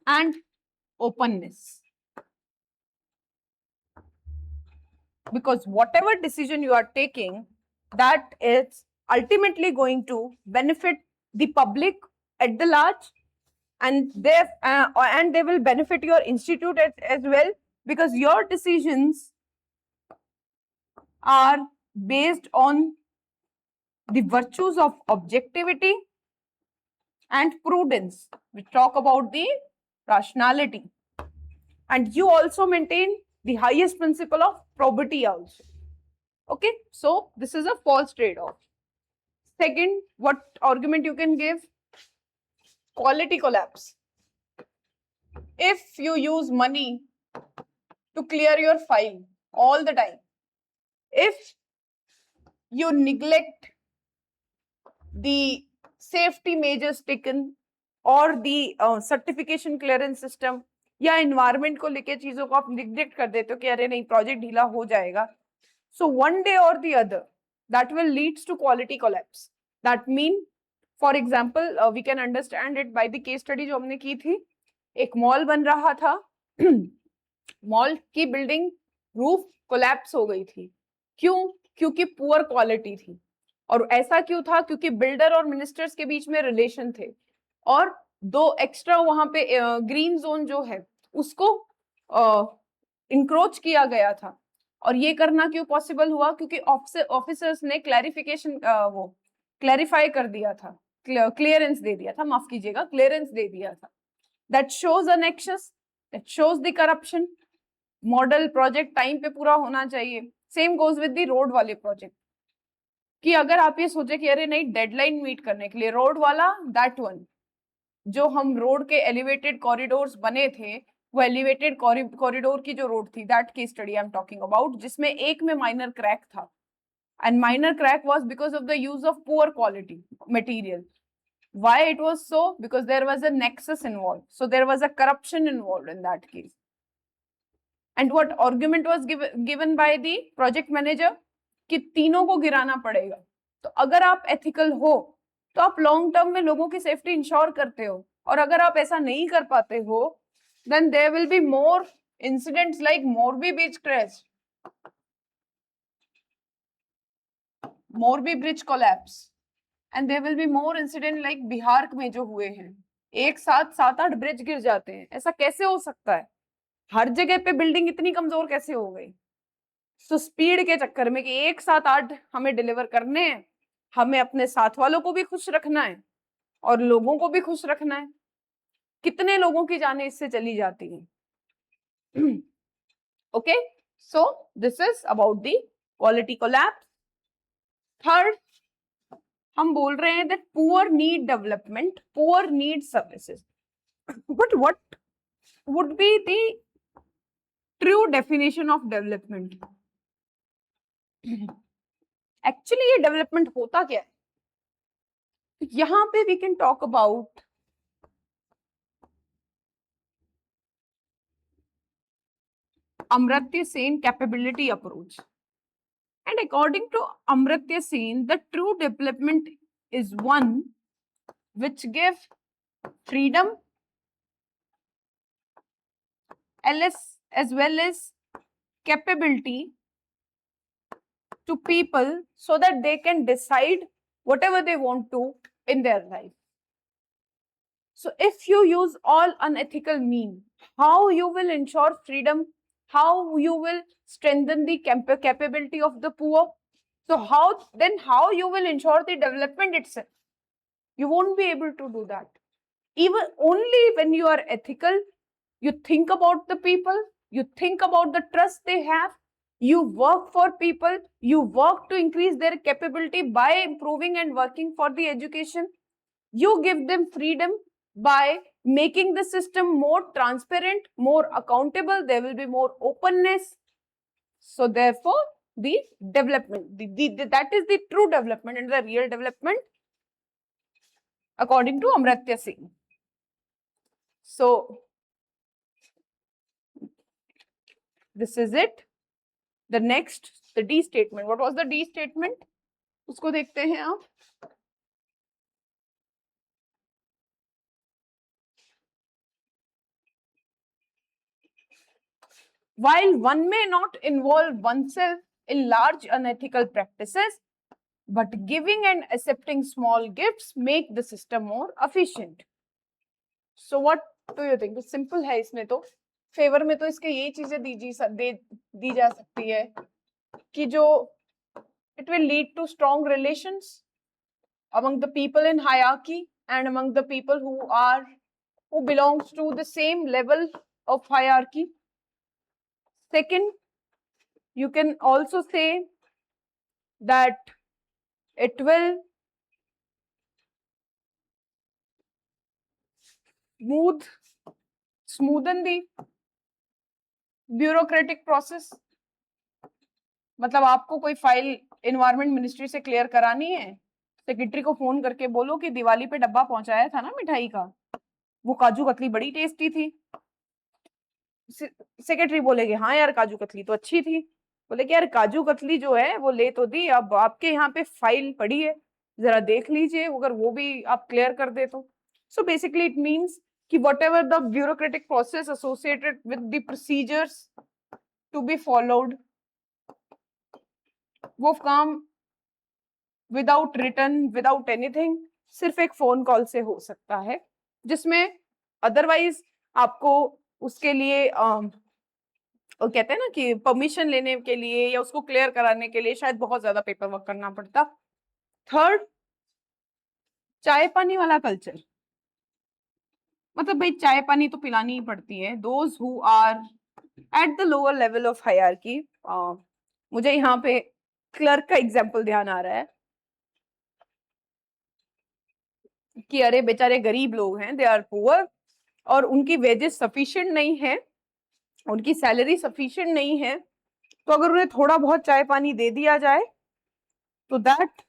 and openness. Because whatever decision you are taking, that is ultimately going to benefit the public at the large, and they will benefit your institute as well, because your decisions are based on the virtues of objectivity and prudence. We talk about the rationality, and you also maintain the highest principle of probity also. Okay, so this is a false trade-off. Second, what argument you can give? Quality collapse. If you use money to clear your file all the time, if you neglect the safety measures taken और the certification clearance system, या environment को लेके चीजों को आप neglect कर देते हो कि अरे नहीं project ढीला हो जाएगा, so one day or the other that will leads to quality collapse. That mean, for example, we can understand it by the case study जो हमने की थी. एक मॉल बन रहा था, मॉल की बिल्डिंग रूफ कोलैप्स हो गई थी. क्यों? क्योंकि पुअर क्वालिटी थी. और ऐसा क्यों था? क्योंकि बिल्डर और मिनिस्टर्स के बीच में रिलेशन थे और दो एक्स्ट्रा वहां पे ग्रीन जोन जो है उसको इंक्रोच किया गया था. और ये करना क्यों पॉसिबल हुआ? क्योंकि ऑफिसर्स ने क्लैरिफिकेशन वो क्लैरिफाई कर दिया था, क्लियरेंस दे दिया था, माफ कीजिएगा, क्लियरेंस दे दिया था. That shows a nexus, that shows the corruption. Model project time पे पूरा होना चाहिए. Same goes with the road वाले प्रोजेक्ट कि अगर आप ये सोचे कि अरे नहीं डेडलाइन मीट करने के लिए रोड वाला, दैट वन जो हम रोड के एलिवेटेड कॉरिडोर्स बने थे, वो एलिवेटेड कॉरिडोर की जो रोड थी, दैट की study I am talking about, जिसमें एक में माइनर क्रैक था. And minor crack was because of the use of poor quality material. Why it was so? Because there was a nexus involved. So there was a corruption involved in that case. And what argument was given by the project manager? कि तीनों को गिराना पड़ेगा. तो अगर आप ethical हो तो आप long term में लोगों की safety ensure करते हो, और अगर आप ऐसा नहीं कर पाते हो, then there will be more incidents like Morbi beach crash, Morbi bridge collapse, and there will be more incident like Bihar में जो हुए हैं, एक साथ 7-8 ब्रिज गिर जाते हैं. ऐसा कैसे हो सकता है? हर जगह पे बिल्डिंग इतनी कमजोर कैसे हो गई? तो स्पीड के चक्कर में कि 1 7 8 हमें डिलीवर करने हैं, हमें अपने साथ वालों को भी खुश रखना है और लोगों को भी खुश रखना है. कितने लोगों की जानें इससे चली जाती हैं. Okay, so this is about the quality collapse. Third, हम बोल रहे हैं that poor need development, poor need services. But what would be the true definition of development? Actually ये डेवलपमेंट होता क्या है? यहां पे we can talk about Amartya Sen capability approach. And according to Amartya Sen, the true development is one which gives freedom as well as capability to people so that they can decide whatever they want to in their life. So if you use all unethical means, how you will ensure freedom? How you will strengthen the capability of the poor? So how you will ensure the development itself? You won't be able to do that. Even only when you are ethical, you think about the people, you think about the trust they have, you work for people, you work to increase their capability by improving and working for the education. You give them freedom by making the system more transparent, more accountable. There will be more openness. So therefore, the development, that is the true development and the real development according to Amartya Sen. So this is it. The next, the D statement. What was the D statement? उसको देखते हैं आप. While one may not involve oneself in large unethical practices, but giving and accepting small gifts make the system more efficient. So what do you think? Simple है इसमें तो. Favour में तो इसके ये चीजें दी जा सकती है कि जो it will lead to strong relations among the people in hierarchy and among the people who belongs to the same level of hierarchy. Second, you can also say that it will smoothen the bureaucratic process. मतलब आपको कोई file environment ministry से clear करानी है, secretary को phone करके बोलो कि दिवाली पे डब्बा पहुंचाया था ना मिठाई का, वो काजू कतली बड़ी टेस्टी थी. सेक्रेटरी बोलेगे हाँ यार काजू कतली तो अच्छी थी. बोले कि यार काजू कतली जो है वो ले तो दी, अब आपके यहाँ पे फाइल पड़ी है, जरा देख लीजिए, अगर वो भी आप क्लियर कर दे तो. सो बेसिकली इट मीन्स कि whatever the bureaucratic process associated with the procedures to be followed, वो काम विदाउट रिटर्न, विदाउट एनीथिंग, सिर्फ एक फोन कॉल से हो सकता है, जिसमें अदरवाइज आपको उसके लिए वो कहते हैं ना कि परमिशन लेने के लिए या उसको क्लियर कराने के लिए शायद बहुत ज्यादा पेपर वर्क करना पड़ता. थर्ड, चाय पानी वाला कल्चर. मतलब भाई चाय पानी तो पिलानी ही पड़ती है. Those who are at the lower level of hierarchy, मुझे यहाँ पे क्लर्क का एग्जाम्पल ध्यान आ रहा है कि अरे बेचारे गरीब लोग हैं, दे आर पुअर, और उनकी वेजेस सफिशिएंट नहीं है, उनकी सैलरी सफिशिएंट नहीं है, तो अगर उन्हें थोड़ा बहुत चाय पानी दे दिया जाए तो that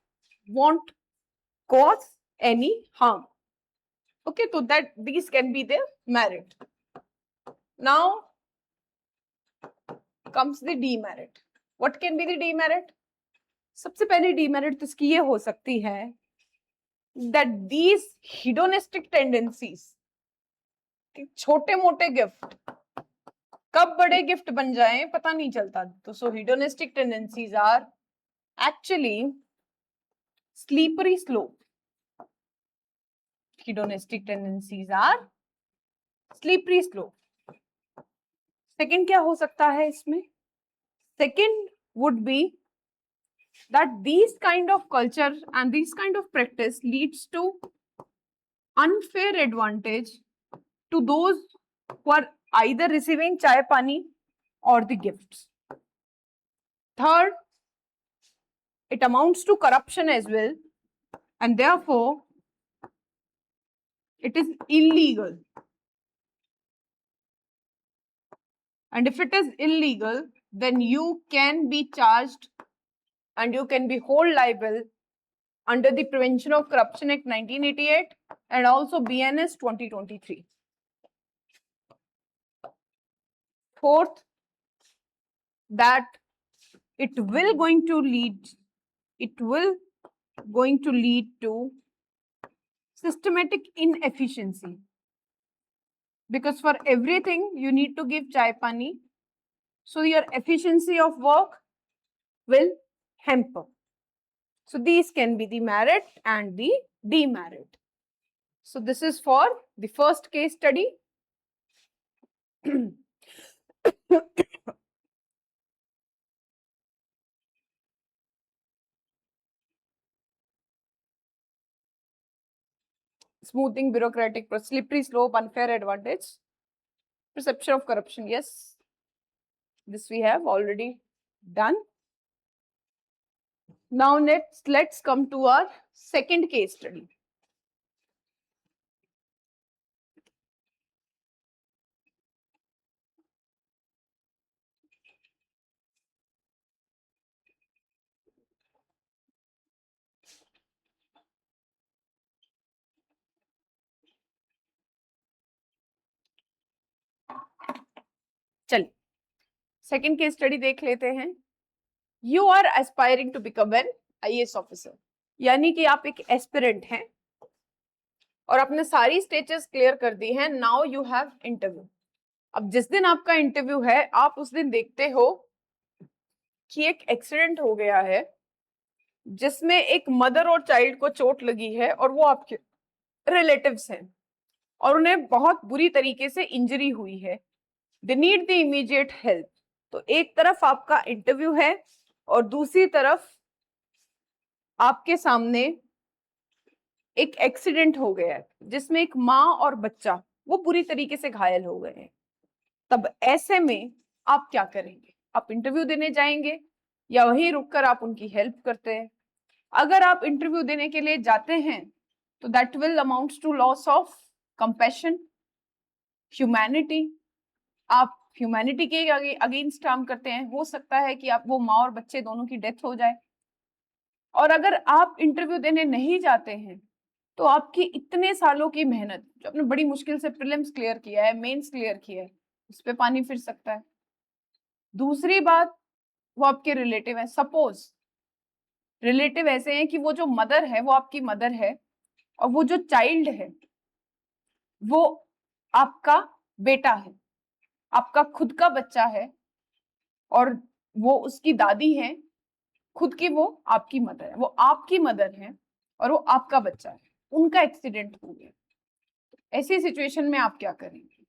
want cause any harm. Okay, so that these can be the merit. Now comes the demerit. What can be the demerit? सबसे पहले demerit तो इसकी ये हो सकती है that these hedonistic tendencies, छोटे मोटे गिफ्ट कब बड़े गिफ्ट बन जाएं पता नहीं चलता. तो so hedonistic tendencies are actually slippery slope. Hedonistic tendencies are slippery slope. Second क्या हो सकता है इसमें? Second would be that these kind of culture and these kind of practice leads to unfair advantage to those who are either receiving chai pani or the gifts. Third, it amounts to corruption as well, and therefore it is illegal. And if it is illegal, then you can be charged and you can be held liable under the Prevention of Corruption Act 1988 and also BNS 2023. Fourth, that it will going to lead to systematic inefficiency, because for everything you need to give chai pani, so your efficiency of work will hamper. So these can be the merit and the demerit. So this is for the first case study. Smoothing bureaucratic, slippery slope, unfair advantage, perception of corruption. Yes, this we have already done. Now let's come to our second case study. चलिए second case study देख लेते हैं. You are aspiring to become an IAS officer, यानी कि आप एक aspirant हैं और आपने सारी स्टेजेस क्लियर कर दी हैं. Now you have interview. अब जिस दिन आपका इंटरव्यू है आप उस दिन देखते हो कि एक एक्सीडेंट हो गया है जिसमें एक मदर और चाइल्ड को चोट लगी है और वो आपके रिलेटिव्स हैं और उन्हें बहुत बुरी तरीके से इंजरी हुई है. They need the immediate help. तो एक तरफ आपका इंटरव्यू है और दूसरी तरफ आपके सामने एक एक्सीडेंट हो गया है जिसमें एक माँ और बच्चा वो बुरी तरीके से घायल हो गए हैं. तब ऐसे में आप क्या करेंगे? आप इंटरव्यू देने जाएंगे या वहीं रुककर आप उनकी हेल्प करते हैं? अगर आप इंटरव्यू देने के लिए जाते हैं तो that will amounts to loss of compassion, humanity. आप ह्यूमैनिटी के अगेंस्ट काम करते हैं. हो सकता है कि आप वो माँ और बच्चे दोनों की डेथ हो जाए. और अगर आप इंटरव्यू देने नहीं जाते हैं तो आपकी इतने सालों की मेहनत, जो आपने बड़ी मुश्किल से प्रीलिम्स क्लियर किया है, मेंस क्लियर किया है, उस पे पानी फिर सकता है. दूसरी बात, वो आपके रिलेटिव है. सपोज रिलेटिव ऐसे हैं कि वो जो मदर है वो आपकी मदर है और वो जो चाइल्ड है वो आपका बेटा है, आपका खुद का बच्चा है और वो उसकी दादी है, खुद की वो आपकी मदर है. वो आपकी मदर है और वो आपका बच्चा है. उनका एक्सीडेंट हो गया. ऐसी सिचुएशन में आप क्या करेंगे?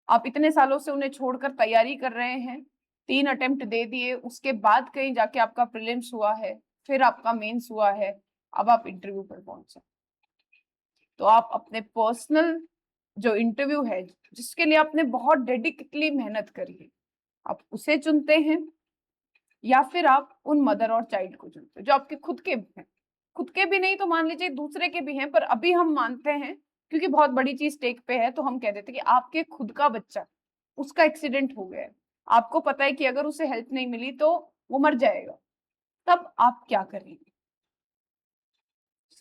आप इतने सालों से उन्हें छोड़कर तैयारी कर रहे हैं, 3 अटेम्प्ट दे दिए, उसके बाद कहीं जाके आपका प्रीलिम्स हुआ है, फिर आपका मेंस हुआ है, अब आप इंटरव्यू पर पहुंचे. तो आप अपने पर्सनल जो इंटरव्यू है जिसके लिए आपने बहुत डेडिकेटली मेहनत करी है, आप उसे चुनते हैं या फिर आप उन मदर और चाइल्ड को चुनते हैं जो आपके खुद के हैं. खुद के भी नहीं तो मान लीजिए दूसरे के भी हैं, पर अभी हम मानते हैं क्योंकि बहुत बड़ी चीज टेक पे है तो हम कह देते हैं कि आपके खुद का बच्चा, उसका एक्सीडेंट हो गया है, आपको पता है कि अगर उसे हेल्प नहीं मिली तो वो मर जाएगा. तब आप क्या करेंगे?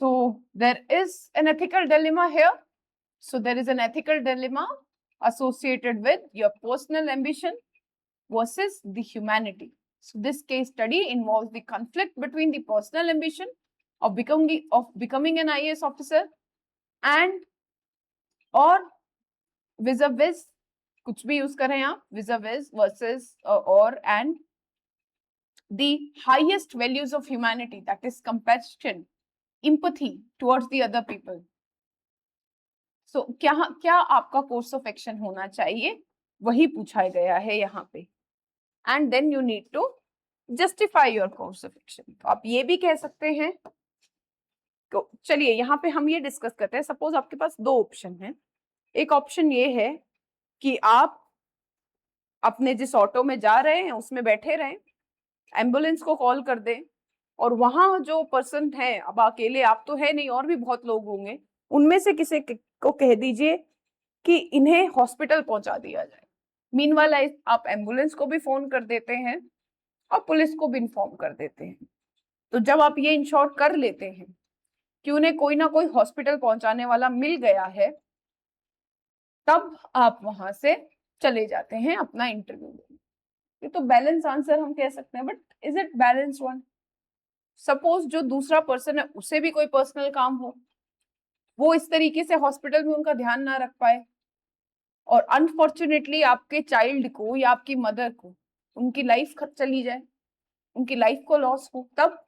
So there is an ethical dilemma here. So there is an ethical dilemma associated with your personal ambition versus the humanity. So this case study involves the conflict between the personal ambition of becoming an IAS officer and or vis-a-vis, कुछ भी use करें आप, vis-a-vis versus or and the highest values of humanity, that is compassion, empathy towards the other people. So क्या आपका course of action होना चाहिए, वही पूछा गया है यहाँ पे. And then you need to justify your course of action. तो आप ये भी कह सकते हैं. तो चलिए यहाँ पे हम ये डिस्कस करते हैं. सपोज आपके पास दो ऑप्शन है. एक ऑप्शन ये है कि आप अपने जिस ऑटो में जा रहे हैं उसमें बैठे रहें, एम्बुलेंस को कॉल कर दें, और वहां जो पर्सन है, अब अकेले आप तो है नहीं, और भी बहुत लोग होंगे, उनमें से किसी को कह दीजिए कि इन्हें हॉस्पिटल पहुंचा दिया जाए. मीनवाइल आप एम्बुलेंस को भी फोन कर देते हैं और पुलिस को भी इन्फॉर्म कर देते हैं. तो जब आप ये इंश्योर कर लेते हैं कि उन्हें कोई ना कोई हॉस्पिटल पहुंचाने वाला मिल गया है, तब आप वहां से चले जाते हैं अपना इंटरव्यू देने. ये तो बैलेंस आंसर हम कह सकते हैं, but is it balance one? Suppose जो दूसरा पर्सन है उसे भी कोई पर्सनल काम हो, वो इस तरीके से हॉस्पिटल में उनका ध्यान ना रख पाए, और अनफॉर्चुनेटली आपके चाइल्ड को या आपकी मदर को उनकी लाइफ चली जाए, उनकी लाइफ को लॉस हो, तब.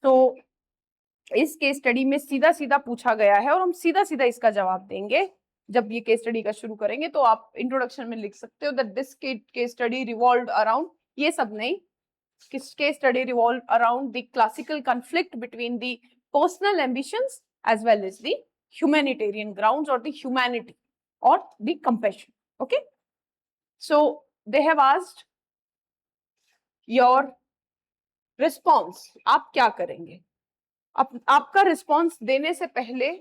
तो इस केस स्टडी में सीधा सीधा पूछा गया है, और हम सीधा सीधा इसका जवाब देंगे जब ये केस स्टडी का शुरू करेंगे. तो आप इंट्रोडक्शन में लिख सकते हो that this case study revolved around, ये सब नहीं, case study revolve around the classical conflict between the personal ambitions as well as the humanitarian grounds और the humanity or the compassion. Okay, so they have asked your response. आप क्या करेंगे? आपका response देने से पहले,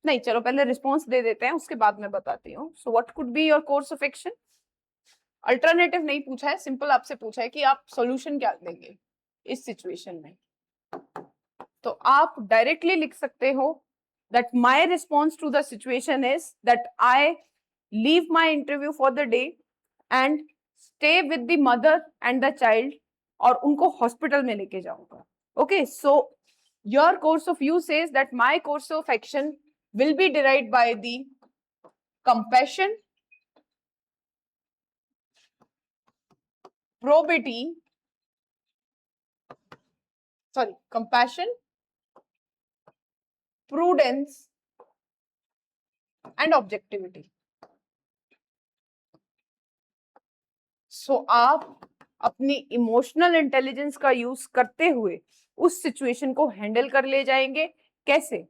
नहीं चलो पहले रिस्पॉन्स दे देते हैं, उसके बाद मैं बताती हूँ. So what could be your course of action? Alternative नहीं पूछा है, सिंपल आपसे पूछा है कि आप सॉल्यूशन क्या देंगे इस सिचुएशन में. तो आप डायरेक्टली लिख सकते हो that my response to the situation is that I leave my interview for the day and stay with the mother and the child, और उनको हॉस्पिटल में लेके जाऊंगा. Okay, so your course of view says that my course of action will be derived by the compassion, compassion, prudence and objectivity. So आप अपनी emotional intelligence का use करते हुए उस सिचुएशन को हैंडल कर ले जाएंगे. कैसे?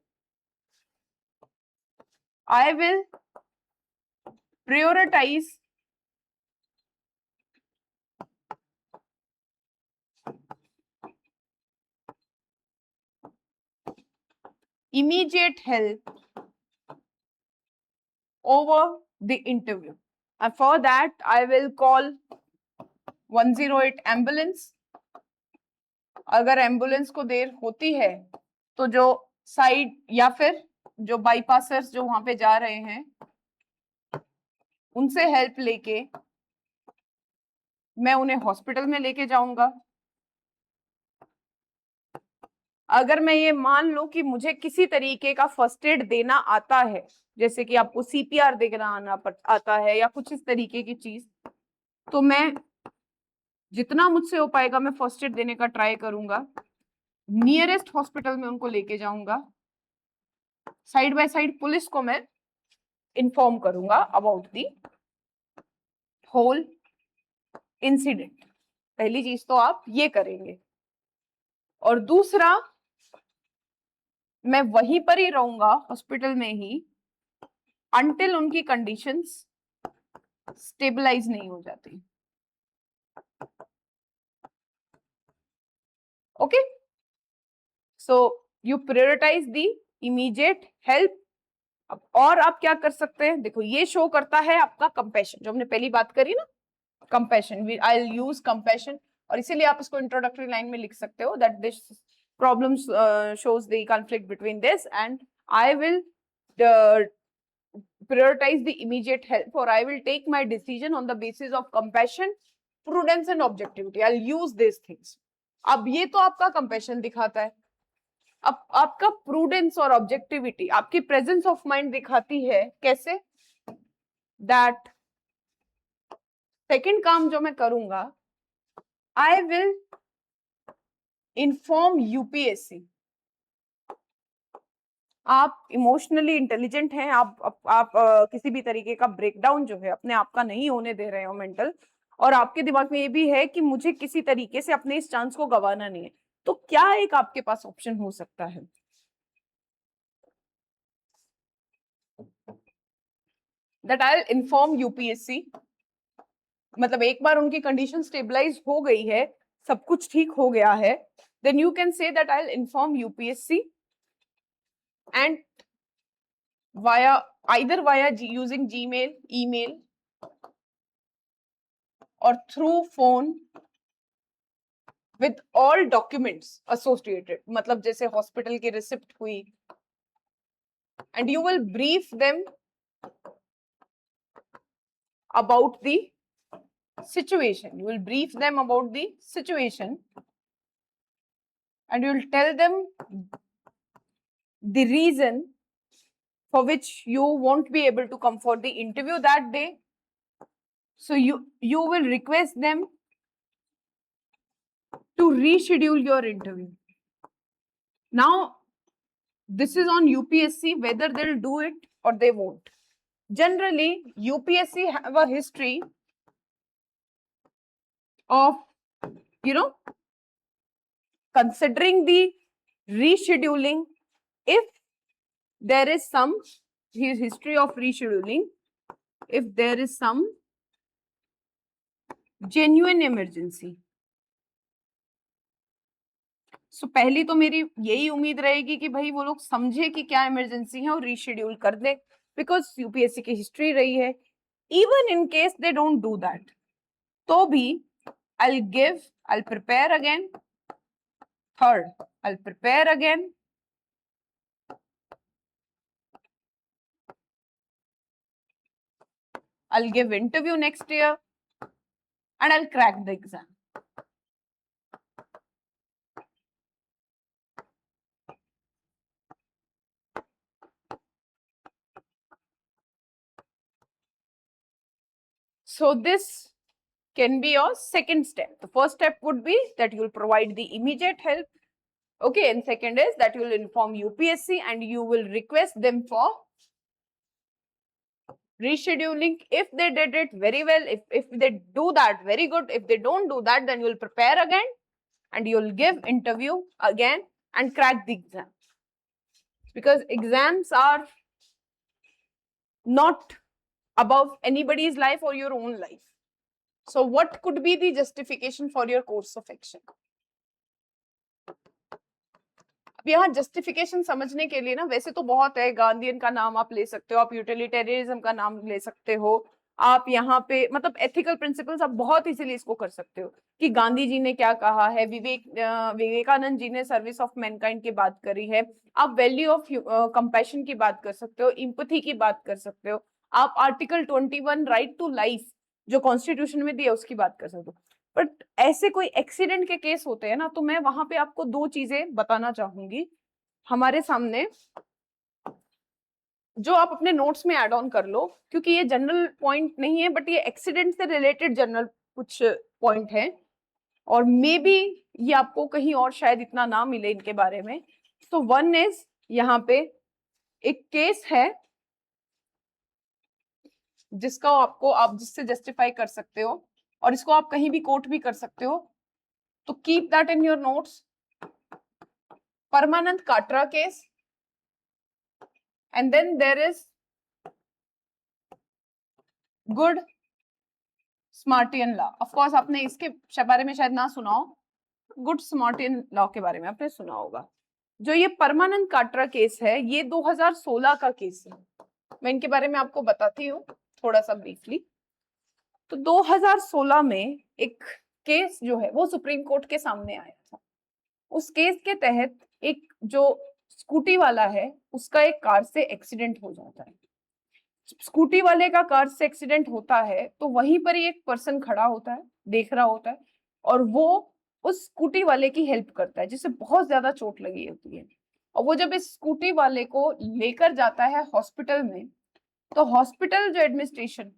I will prioritize immediate help over the interview, and for that I will call 108 ambulance. अगर एम्बुलेंस को देर होती है तो जो साइड या फिर जो बाईपासर्स जो वहां पे जा रहे हैं उनसे हेल्प लेके मैं उन्हें हॉस्पिटल में लेके जाऊंगा. अगर मैं ये मान लूं कि मुझे किसी तरीके का फर्स्ट एड देना आता है, जैसे कि आपको CPR देना आता है या कुछ इस तरीके की चीज, तो मैं जितना मुझसे हो पाएगा मैं फर्स्ट एड देने का ट्राई करूंगा. नियरेस्ट हॉस्पिटल में उनको लेके जाऊंगा. साइड बाय साइड पुलिस को मैं इन्फॉर्म करूंगा अबाउट दी होल इंसिडेंट. पहली चीज तो आप ये करेंगे. और दूसरा, मैं वहीं पर ही रहूंगा हॉस्पिटल में ही अनटिल उनकी कंडीशंस स्टेबलाइज नहीं हो जाती. Okay, so you prioritize the immediate help. और आप क्या कर सकते हैं? देखो ये शो करता है आपका कंपैशन, जो हमने पहली बात करी ना, compassion. I will use compassion, और इसीलिए आप इसको इंट्रोडक्टरी लाइन में लिख सकते हो that this problem shows the conflict between this, and I will prioritize the immediate help, or I will take my decision on the basis of compassion, prudence and objectivity. I'll use these things. अब ये तो आपका compassion दिखाता है, अब आपका prudence और objectivity आपकी प्रेजेंस ऑफ माइंड दिखाती है कैसे, दैट सेकंड काम जो मैं करूंगा, आई विल इन्फॉर्म यूपीएससी। आप इमोशनली इंटेलिजेंट हैं, आप किसी भी तरीके का ब्रेकडाउन जो है अपने आप का नहीं होने दे रहे हो मेंटल, और आपके दिमाग में ये भी है कि मुझे किसी तरीके से अपने इस चांस को गंवाना नहीं है, तो क्या एक आपके पास ऑप्शन हो सकता है, that I will inform UPSC. मतलब एक बार उनकी कंडीशन स्टेबलाइज हो गई है, सब कुछ ठीक हो गया है, then you can say that I will inform UPSC and either via using Gmail, email or through phone with all documents associated, मतलब जैसे हॉस्पिटल की रिसिप्ट हुई, and you will brief them about the situation. You will brief them about the situation and you will tell them the reason for which you won't be able to come for the interview that day. So you will request them to reschedule your interview. Now this is on UPSC whether they'll do it or they won't. Generally UPSC have a history of, you know, considering the rescheduling if there is some history of rescheduling, if there is some genuine emergency. So पहली तो मेरी यही उम्मीद रहेगी कि भाई वो लोग समझे कि क्या इमरजेंसी है और रीशेड्यूल कर दे, बिकॉज यूपीएससी की हिस्ट्री रही है. Even in case they don't do that, तो भी I'll prepare again. Third, I'll prepare again. I'll give interview next year and I'll crack the exam. So this can be your second step. The first step would be that you will provide the immediate help. Okay, and second is that you will inform UPSC and you will request them for rescheduling. If they did it very well, if they do that, very good. If they don't do that, then you will prepare again and you will give interview again and crack the exam. Because exams are not above anybody's life or your own life. So what could be the justification for your course of action? अब यहाँ justification समझने के लिए ना वैसे तो बहुत है, गांधीयन का नाम आप ले सकते हो, आप यूटिलिटेरियनिज्म का नाम ले सकते हो, आप यहाँ पे मतलब एथिकल प्रिंसिपल्स आप बहुत इजीली इसको कर सकते हो कि गांधी जी ने क्या कहा है, विवेकानंद जी ने सर्विस ऑफ मैनकाइंड की बात करी है, आप वैल्यू ऑफ कंपैशन की बात कर सकते हो, इम्पैथी की बात कर सकते हो, आप आर्टिकल 21 राइट टू लाइफ जो कॉन्स्टिट्यूशन में दिया उसकी बात कर सकते हो. बट ऐसे कोई एक्सीडेंट के केस होते हैं ना, तो मैं वहां पे आपको दो चीजें बताना चाहूंगी हमारे सामने, जो आप अपने नोट्स में ऐड ऑन कर लो, क्योंकि ये जनरल पॉइंट नहीं है बट ये एक्सीडेंट से रिलेटेड जनरल कुछ पॉइंट है और मे बी ये आपको कहीं और शायद इतना ना मिले इनके बारे में. तो वन इज, यहाँ पे एक केस है जिसका आप जिससे जस्टिफाई कर सकते हो और इसको आप कहीं भी कोट भी कर सकते हो, तो keep that in your notes. Parmanand Katara case, and then there is good Samaritan law. Of course आपने इसके बारे में शायद ना सुना हो, गुड स्मार्टियन लॉ के बारे में आपने सुना होगा. जो ये परमानंद काटरा केस है ये 2016 का केस है. मैं इनके बारे में आपको बताती हूँ थोड़ा सा ब्रीफली. तो 2016 में एक केस जो है वो सुप्रीम कोर्ट के सामने आया था. उस केस के तहत एक जो स्कूटी वाला है उसका एक कार से एक्सीडेंट हो जाता है। स्कूटी वाले का कार से एक्सीडेंट होता है तो वहीं पर ही एक पर्सन खड़ा होता है, देख रहा होता है, और वो उस स्कूटी वाले की हेल्प करता है जिसे बहुत ज्यादा चोट लगी होती है। और वो जब इस स्कूटी वाले को लेकर जाता है हॉस्पिटल में, तो हॉस्पिटल जो एडमिनिस्ट्रेशन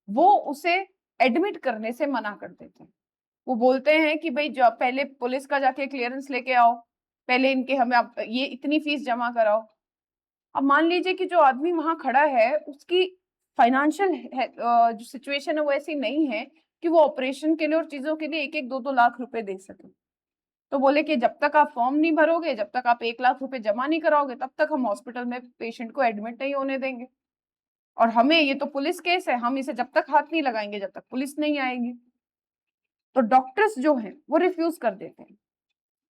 वो उसे एडमिट करने से मना कर देते हैं। वो बोलते हैं कि भाई पहले पुलिस का जाके क्लियरेंस लेके आओ, पहले इनके हमें ये इतनी फीस जमा कराओ। अब मान लीजिए कि जो आदमी वहां खड़ा है उसकी फाइनेंशियल जो सिचुएशन है वो ऐसी नहीं है कि वो ऑपरेशन के लिए और चीजों के लिए 1-2 लाख रुपए दे सके। तो बोले कि जब तक आप फॉर्म नहीं भरोगे, जब तक आप 1 लाख रुपए जमा नहीं कराओगे, तब तक हम हॉस्पिटल में पेशेंट को एडमिट नहीं होने देंगे। और हमें ये तो पुलिस केस है, हम इसे जब तक हाथ नहीं लगाएंगे जब तक पुलिस नहीं आएगी। तो डॉक्टर्स जो हैं वो रिफ्यूज कर देते हैं।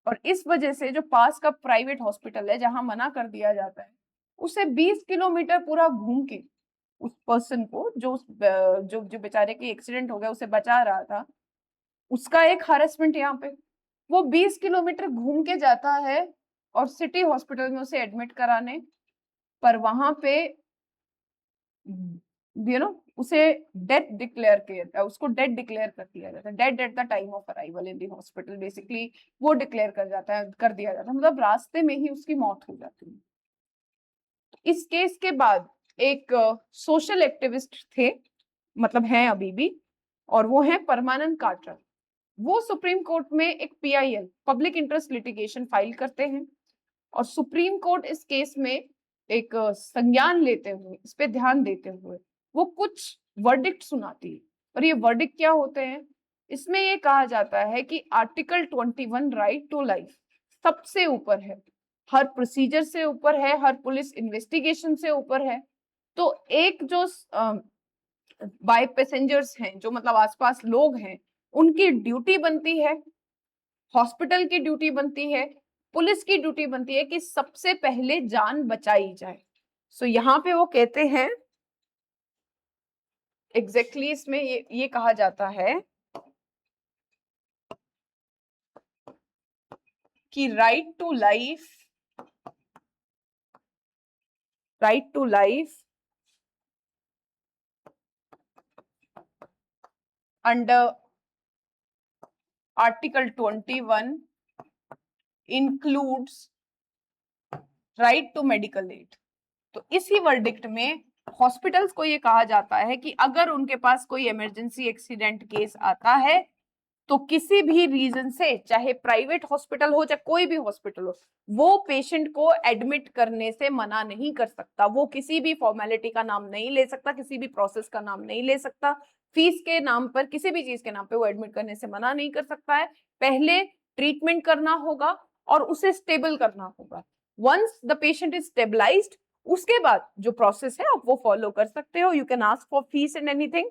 और इस वजह से जो पास का प्राइवेट हॉस्पिटल है जहां मना कर दिया जाता है, उसे 20 किलोमीटर पूरा घूम के उस पर्सन को जो जो बेचारे की एक्सीडेंट हो गया उसे बचा रहा था, उसका एक हरेसमेंट यहाँ पे, वो 20 किलोमीटर घूम के जाता है और सिटी हॉस्पिटल में उसे एडमिट कराने, पर वहां पे उसे डेथ डिक्लेयर किया, उसको डेथ डिक्लेयर कर दिया जाता है, dead eight the time of arrival in the hospital, basically वो डिक्लेयर कर दिया जाता है, मतलब रास्ते में ही उसकी मौत हो जाती है। इस केस के बाद एक सोशल एक्टिविस्ट थे, मतलब हैं अभी भी, और वो है परमानंद काटर। वो सुप्रीम कोर्ट में एक PIL, public interest litigation, file करते हैं। और सुप्रीम कोर्ट इस केस में एक संज्ञान लेते हुए, इस पे ध्यान देते हुए वो कुछ वर्डिक्ट सुनाती है। और ये वर्डिक्ट क्या होते हैं? इसमें ये कहा जाता है कि आर्टिकल 21 राइट टू लाइफ सबसे ऊपर है, हर प्रोसीजर से ऊपर है, हर पुलिस इन्वेस्टिगेशन से ऊपर है। तो एक जो बाय पैसेंजर्स हैं, जो मतलब आसपास लोग हैं, उनकी ड्यूटी बनती है, हॉस्पिटल की ड्यूटी बनती है, पुलिस की ड्यूटी बनती है कि सबसे पहले जान बचाई जाए। सो यहाँ पे वो कहते हैं एग्जैक्टली इसमें ये कहा जाता है कि right to life under article 21 includes right to medical aid. तो इसी वर्डिक्ट में हॉस्पिटल्स को ये कहा जाता है कि अगर उनके पास कोई इमरजेंसी एक्सीडेंट केस आता है तो किसी भी रीजन से, चाहे प्राइवेट हॉस्पिटल हो चाहे कोई भी हॉस्पिटल हो, वो पेशेंट को एडमिट करने से मना नहीं कर सकता। वो किसी भी फॉर्मेलिटी का नाम नहीं ले सकता, किसी भी प्रोसेस का नाम नहीं ले सकता, फीस के नाम पर, किसी भी चीज के नाम पे वो एडमिट करने से मना नहीं कर सकता है। पहले ट्रीटमेंट करना होगा और उसे स्टेबल करना होगा। Once the patient is stabilized, उसके बाद जो प्रोसेस है आप वो फॉलो कर सकते हो। You can ask for fees and anything.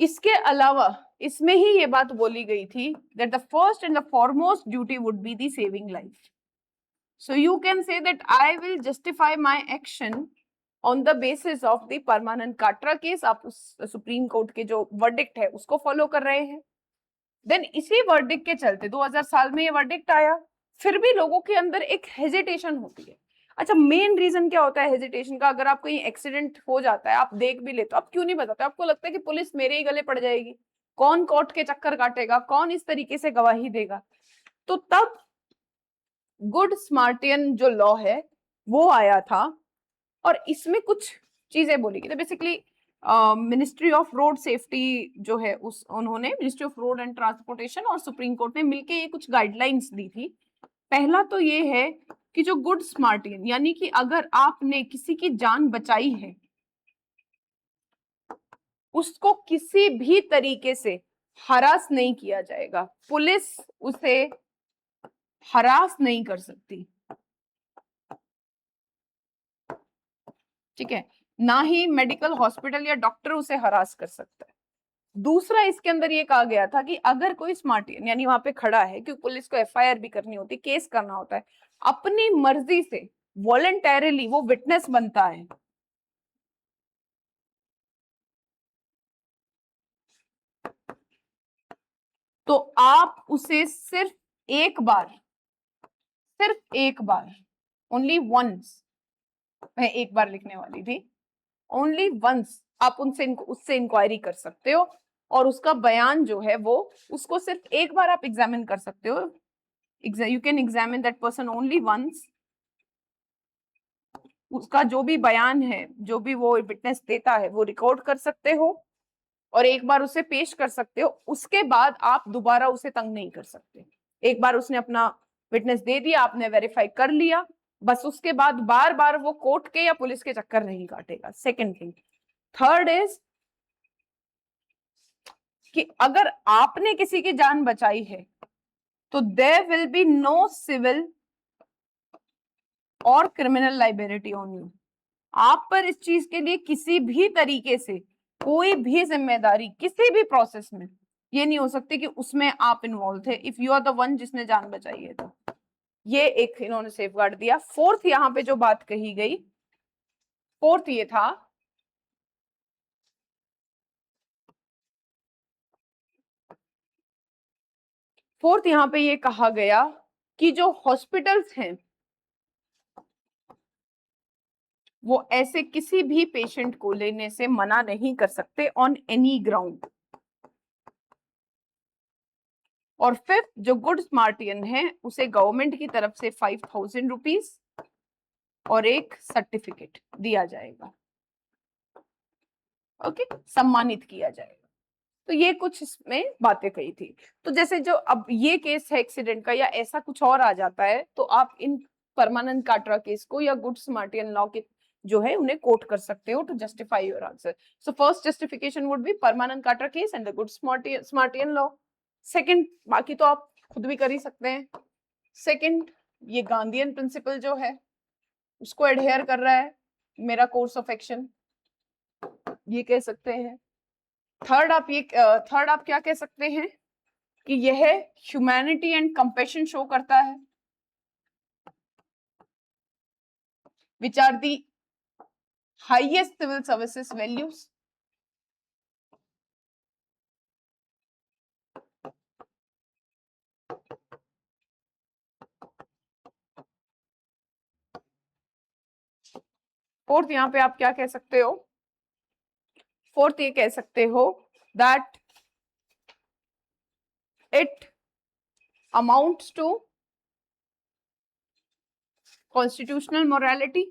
इसके अलावा इसमें ही ये बात बोली गई थी that the first and the foremost duty would be the saving life. So you can say that I will justify my action on the basis of the Parmanand Katara case. आप उस सुप्रीम कोर्ट के जो वर्डिक्ट है उसको follow कर रहे हैं। Then इसी वर्डिक्ट के चलते 2000 साल में ये वर्डिक्ट आया, फिर भी लोगों के अंदर एक हेजिटेशन होती है। अच्छा, मेन रीजन क्या होता है हेजिटेशन का? अगर आप कहीं एक्सीडेंट हो जाता है, आप देख भी लेते हो, आप क्यों नहीं बताते? आपको लगता है कि पुलिस मेरे ही गले पड़ जाएगी, कौन कोर्ट के चक्कर काटेगा, कौन इस तरीके से गवाही देगा। तो तब गुड स्मार्टियन जो लॉ है वो आया था और इसमें कुछ चीजें बोली गई। तो basically ministry of road safety जो है उन्होंने ministry of road and transportation और सुप्रीम कोर्ट ने मिलकर ये कुछ गाइडलाइंस दी थी। पहला तो ये है कि जो गुड स्मार्टियन, यानी कि अगर आपने किसी की जान बचाई है, उसको किसी भी तरीके से हरास नहीं किया जाएगा, पुलिस उसे हरास नहीं कर सकती, ठीक है, ना ही मेडिकल हॉस्पिटल या डॉक्टर उसे हरास कर सकता है। दूसरा, इसके अंदर ये कहा गया था कि अगर कोई स्मार्टियन यानी वहां पे खड़ा है, क्योंकि पुलिस को FIR भी करनी होती है, केस करना होता है, अपनी मर्जी से वॉलंटरली वो विटनेस बनता है, तो आप उसे सिर्फ एक बार ओनली वंस, मैं एक बार लिखने वाली थी, ओनली वंस आप उनसे उससे इंक्वायरी कर सकते हो, और उसका बयान जो है वो, उसको सिर्फ एक बार आप एग्जामिन कर सकते हो। You can examine that person only once. उसका जो भी बयान है, जो भी वो विटनेस देता है, वो रिकॉर्ड कर सकते हो और एक बार उसे पेश कर सकते हो। उसके बाद आप दोबारा उसे तंग नहीं कर सकते। एक बार उसने अपना विटनेस दे दिया, आपने वेरीफाई कर लिया, बस उसके बाद बार बार वो कोर्ट के या पुलिस के चक्कर नहीं काटेगा। Second thing. थर्ड इज कि अगर आपने किसी की जान बचाई है तो there will be no civil और क्रिमिनल लाइबिलिटी ऑन यू। आप पर इस चीज के लिए किसी भी तरीके से कोई भी जिम्मेदारी किसी भी प्रोसेस में ये नहीं हो सकती कि उसमें आप इन्वॉल्व थे, if you are the one जिसने जान बचाई है तो। ये एक इन्होंने सेफगार्ड दिया। फोर्थ यहाँ पे जो बात कही गई, फोर्थ ये था फोर्थ यहाँ पे ये कहा गया कि जो हॉस्पिटल्स हैं वो ऐसे किसी भी पेशेंट को लेने से मना नहीं कर सकते ऑन एनी ग्राउंड। और फिफ्थ, जो गुड स्मार्टियन है उसे गवर्नमेंट की तरफ से 5,000 रुपीज और एक सर्टिफिकेट दिया जाएगा। ओके, सम्मानित किया जाएगा। तो ये कुछ इसमें बातें कही थी। तो जैसे जो अब ये केस है एक्सीडेंट का या ऐसा कुछ और आ जाता है तो आप इन परमानंद काटरा केस को या गुड स्मार्टियन लॉ के जो है उन्हें कोट कर सकते हो to justify your answer. So first justification would be Parmanand Katara case and the good Samaritan law. Second, बाकी तो आप खुद भी कर ही सकते हैं। सेकंड, ये गांधीयन प्रिंसिपल जो है उसको एडहेयर कर रहा है मेरा कोर्स ऑफ एक्शन, ये कह सकते हैं। थर्ड आप क्या कह सकते हैं कि यह ह्यूमैनिटी एंड कंपैशन शो करता है, which are the highest civil services values. Fourth यहाँ पे आप क्या कह सकते हो, फोर्थ ये कह सकते हो that it amounts to constitutional morality.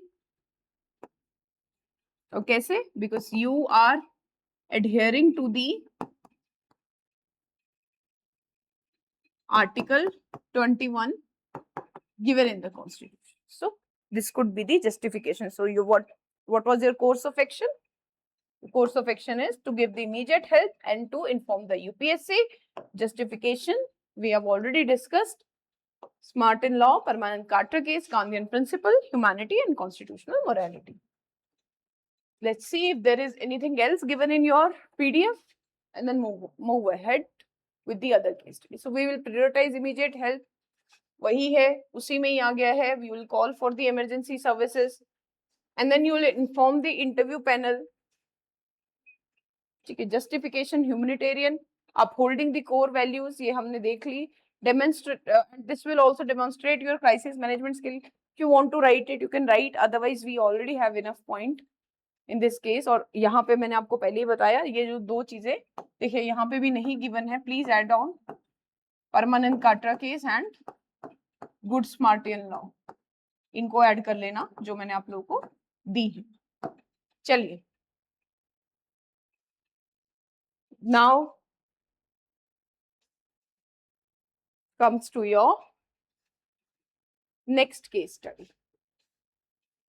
तो कैसे? Because you are adhering to the article 21 given in the constitution. So this could be the justification. So you what was your course of action? The course of action is to give the immediate help and to inform the UPSC. Justification we have already discussed: Smartin law, Permanent Carter case, Gandhian principle, humanity and constitutional morality. Let's see if there is anything else given in your PDF and then move ahead with the other case study. So we will prioritize immediate help. वही है, उसी में ही आ गया है. We will call for the emergency services and then you will inform the interview panel. ठीक है. Justification humanitarian, upholding the core values, ये हमने देख ली. Demonstrate this will also demonstrate your crisis management skill. If you want to write it, you can write. Otherwise, we already have enough point in this case. और यहाँ पे मैंने आपको पहले ही बताया, ये जो दो चीजें देखिए यहाँ पे भी नहीं given है. Please add on Parmanand Katara case and good Samaritan law, इनको ऐड कर लेना जो मैंने आप लोगों को दी है. चलिए, now comes to your next case study.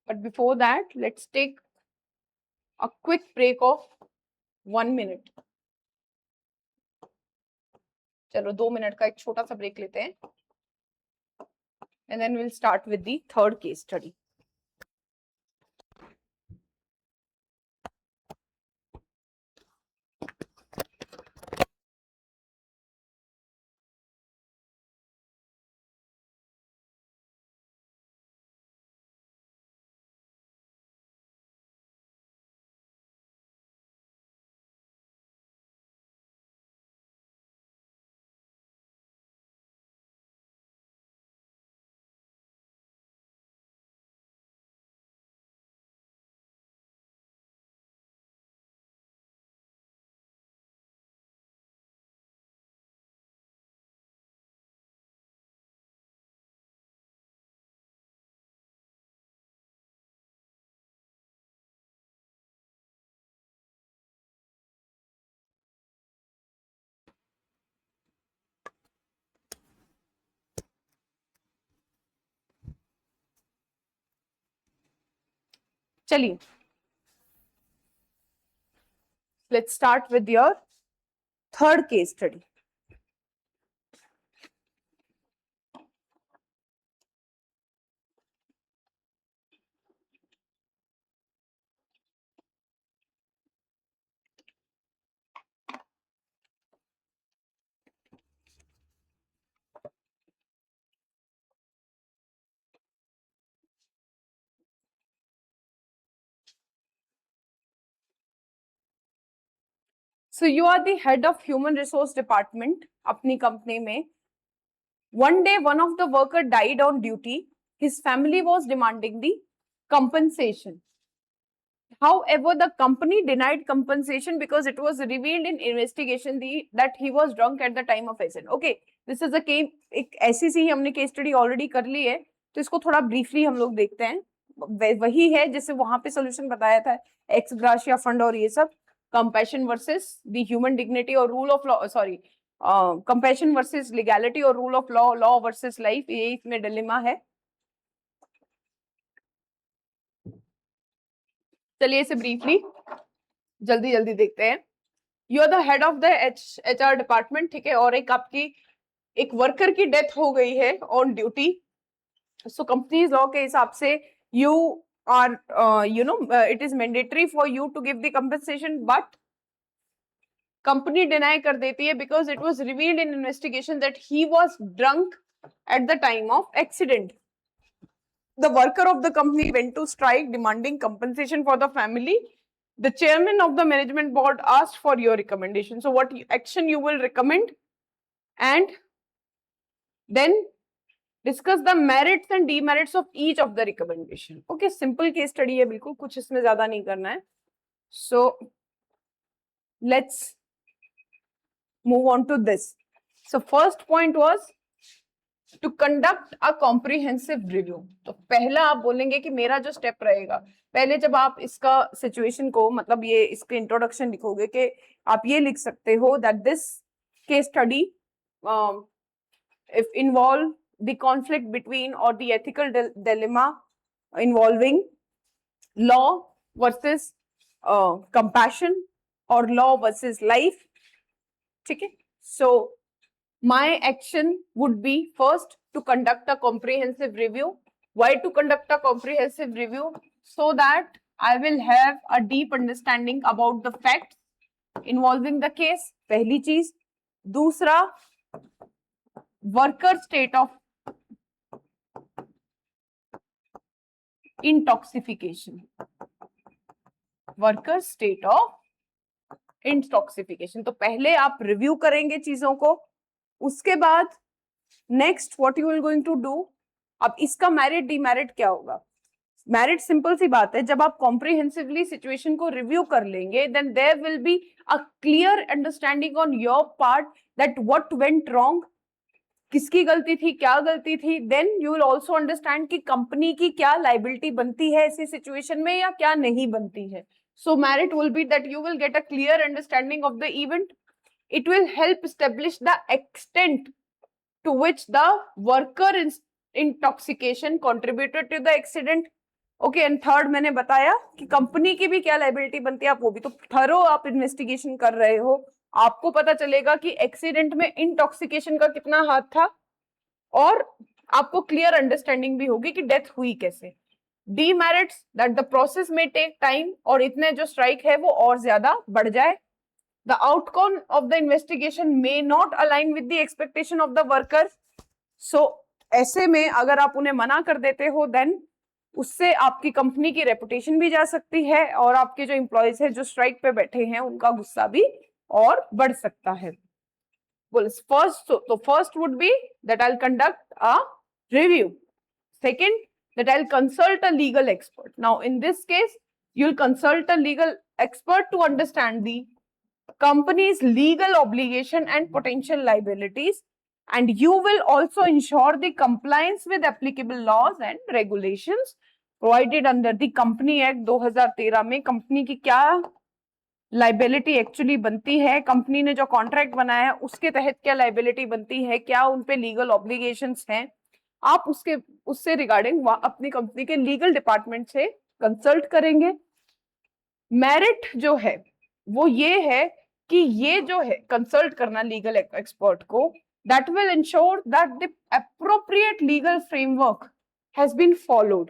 But before that, let's take a quick break of 1 minute. चलो 2 मिनट का एक छोटा सा ब्रेक लेते हैं and then we'll start with the third case study. चलिए, let's start with your third case study. So you are the head of human resource department अपनी company में. One day one of the worker died on duty. His family was demanding the compensation. However, the company denied compensation because it was revealed in investigation that he was drunk at the time of accident. Okay, this is a case. एक ऐसी सी ही हमने case study already कर ली है, तो इसको थोड़ा briefly हम लोग देखते हैं. वही है जैसे वहां पे सोल्यूशन बताया था, एक्स ग्राशिया फंड और ये सब. Compassion versus the human dignity और rule of law, sorry, compassion versus legality और rule of law, law versus life, ये इसमें डिलेमा है. चलिए इसे ब्रीफली जल्दी जल्दी देखते हैं. You are the head of the HR department, ठीक है, और एक आपकी एक वर्कर की डेथ हो गई है on duty. So companies law के हिसाब से you are it is mandatory for you to give the compensation, but company deny कर देती है because it was revealed in investigation that he was drunk at the time of accident. The worker of the company went to strike demanding compensation for the family. The chairman of the management board asked for your recommendation. So what action you will recommend, and then discuss the merits and demerits of each of the recommendation. Okay, simple case study है, बिल्कुल कुछ इसमें ज्यादा नहीं करना है. So let's move on to this. So first point was to conduct a comprehensive review. तो पहला आप बोलेंगे कि मेरा जो स्टेप रहेगा, पहले जब आप इसका सिचुएशन को, मतलब ये इसके इंट्रोडक्शन लिखोगे, कि आप ये लिख सकते हो that this case study if involve the conflict between or the ethical dilemma involving law versus compassion or law versus life. ठीक है. So my action would be first to conduct a comprehensive review. Why to conduct a comprehensive review? So that I will have a deep understanding about the facts involving the case. पहली चीज. दूसरा, worker state of intoxication. Worker state of intoxication. तो पहले आप review करेंगे चीजों को, उसके बाद next what you will going to do. अब इसका मेरिट डीमेरिट क्या होगा? मेरिट सिंपल सी बात है, जब आप कॉम्प्रिहेंसिवली सिचुएशन को रिव्यू कर लेंगे, then there will be a clear understanding on your part that what went wrong, किसकी गलती थी, क्या गलती थी. Then you will also understand कि कंपनी की क्या लाइबिलिटी बनती है ऐसी सिचुएशन में या क्या नहीं बनती है. So merit will be that you will get a clear understanding of the event. It will help establish the extent to which the worker intoxication contributed to the accident. Okay, and third मैंने बताया कि company की भी क्या liability बनती है, आप वो भी तो थरो आप इन्वेस्टिगेशन कर रहे हो, आपको पता चलेगा कि एक्सीडेंट में इंटॉक्सिकेशन का कितना हाथ था, और आपको क्लियर अंडरस्टैंडिंग भी होगी कि डेथ हुई कैसे. डीमेरिट्स दैट द प्रोसेस में टेक टाइम, और इतने जो स्ट्राइक है वो और ज्यादा बढ़ जाए. The outcome of the investigation may not align with the expectation of the worker. So ऐसे में अगर आप उन्हें मना कर देते हो, then उससे आपकी कंपनी की रेपुटेशन भी जा सकती है, और आपके जो एम्प्लॉयज हैं जो स्ट्राइक पे बैठे हैं उनका गुस्सा भी और बढ़ सकता है. First would be that I'll conduct a review. Second, that I'll consult a legal expert. Now in this case, you'll consult a legal expert to understand the company's legal obligation and potential liabilities, and you will also ensure the compliance with applicable laws and regulations provided under the Company Act 2013 में company की क्या liability actually बनती है, company ने जो contract बनाया है उसके तहत क्या लाइबिलिटी बनती है, क्या उन पे लीगल ऑब्लिगेशंस हैं. आप उससे रिगार्डिंग अपनी कंपनी के लीगल डिपार्टमेंट से कंसल्ट करेंगे। मेरिट जो है वो ये है कि ये जो है कंसल्ट करना लीगल एक्सपर्ट को, that will ensure that the appropriate legal framework has been followed.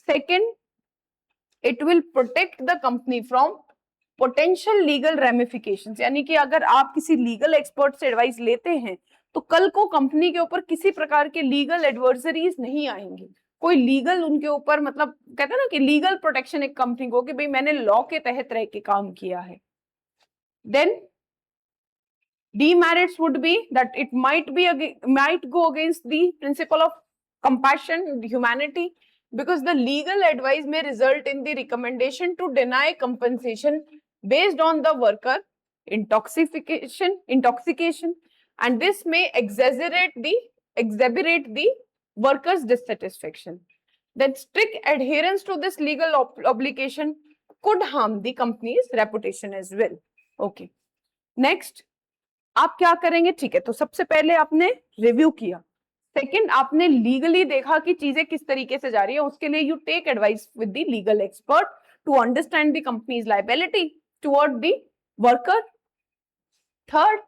Second, it will protect the company from potential legal ramifications, यानी कि अगर आप किसी लीगल एक्सपर्ट से एडवाइस लेते हैं तो कल को कंपनी के ऊपर किसी प्रकार के लीगल एडवर्सरीज नहीं आएंगे, कोई लीगल उनके ऊपर, मतलब कहते हैं ना कि लीगल प्रोटेक्शन एक कंपनी को कि भाई मैंने लॉ के तहत रह के काम किया है। Then demerits would be that it might go against the principle of compassion, humanity, because the legal advice may result in the recommendation to deny compensation based on the worker intoxication, and this may exacerbate the worker's dissatisfaction. Then strict adherence to this legal obligation could harm the company's reputation as well. Okay, next आप क्या करेंगे? ठीक है, तो सबसे पहले आपने review किया, सेकंड आपने लीगली देखा कि चीजें किस तरीके से जा रही है, उसके लिए you take advice with the legal expert to understand the company's liability toward the worker. Third,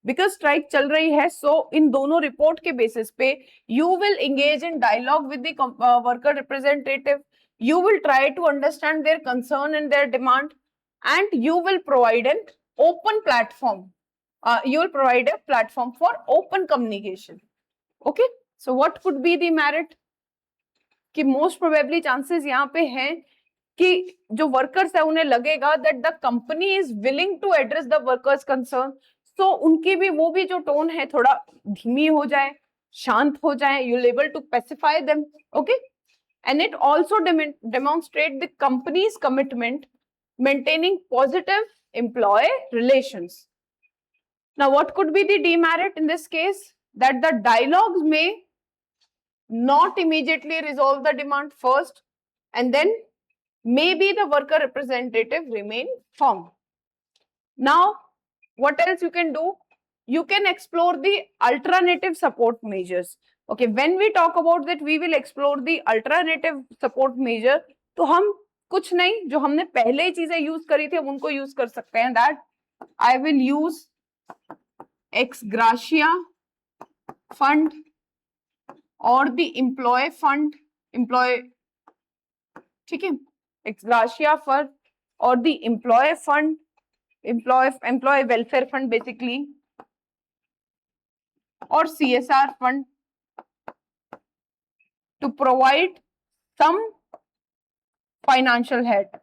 because strike चल रही है, सो इन दोनों रिपोर्ट के बेसिस पे you will engage in dialogue with the worker representative, you will try to understand their concern and their demand, and you will provide an open platform. You will provide a platform for open communication. Okay, so what could be the merit? कि most probably chances यहाँ पे हैं कि जो workers है उन्हें लगेगा that the company is willing to address the workers concern, so उनकी भी वो भी जो tone है थोड़ा धीमी हो जाए, शांत हो जाए, you'll able to pacify them. Okay, and it also demonstrate the company's commitment maintaining positive employee relations. Now, what could be the demerit in this case? That the dialogues may not immediately resolve the demand first, and then maybe the worker representative remain firm. Now, what else you can do? You can explore the alternative support measures. Okay, when we talk about that, we will explore the alternative support measure. तो हम कुछ नहीं, जो हमने पहले ही चीजें use करी थी हम उनको यूज कर सकते हैं. That I will use ex gratia fund or the employee fund, ठीक है, ex gratia fund or the employee fund, employee welfare fund basically, or CSR fund to provide some financial help.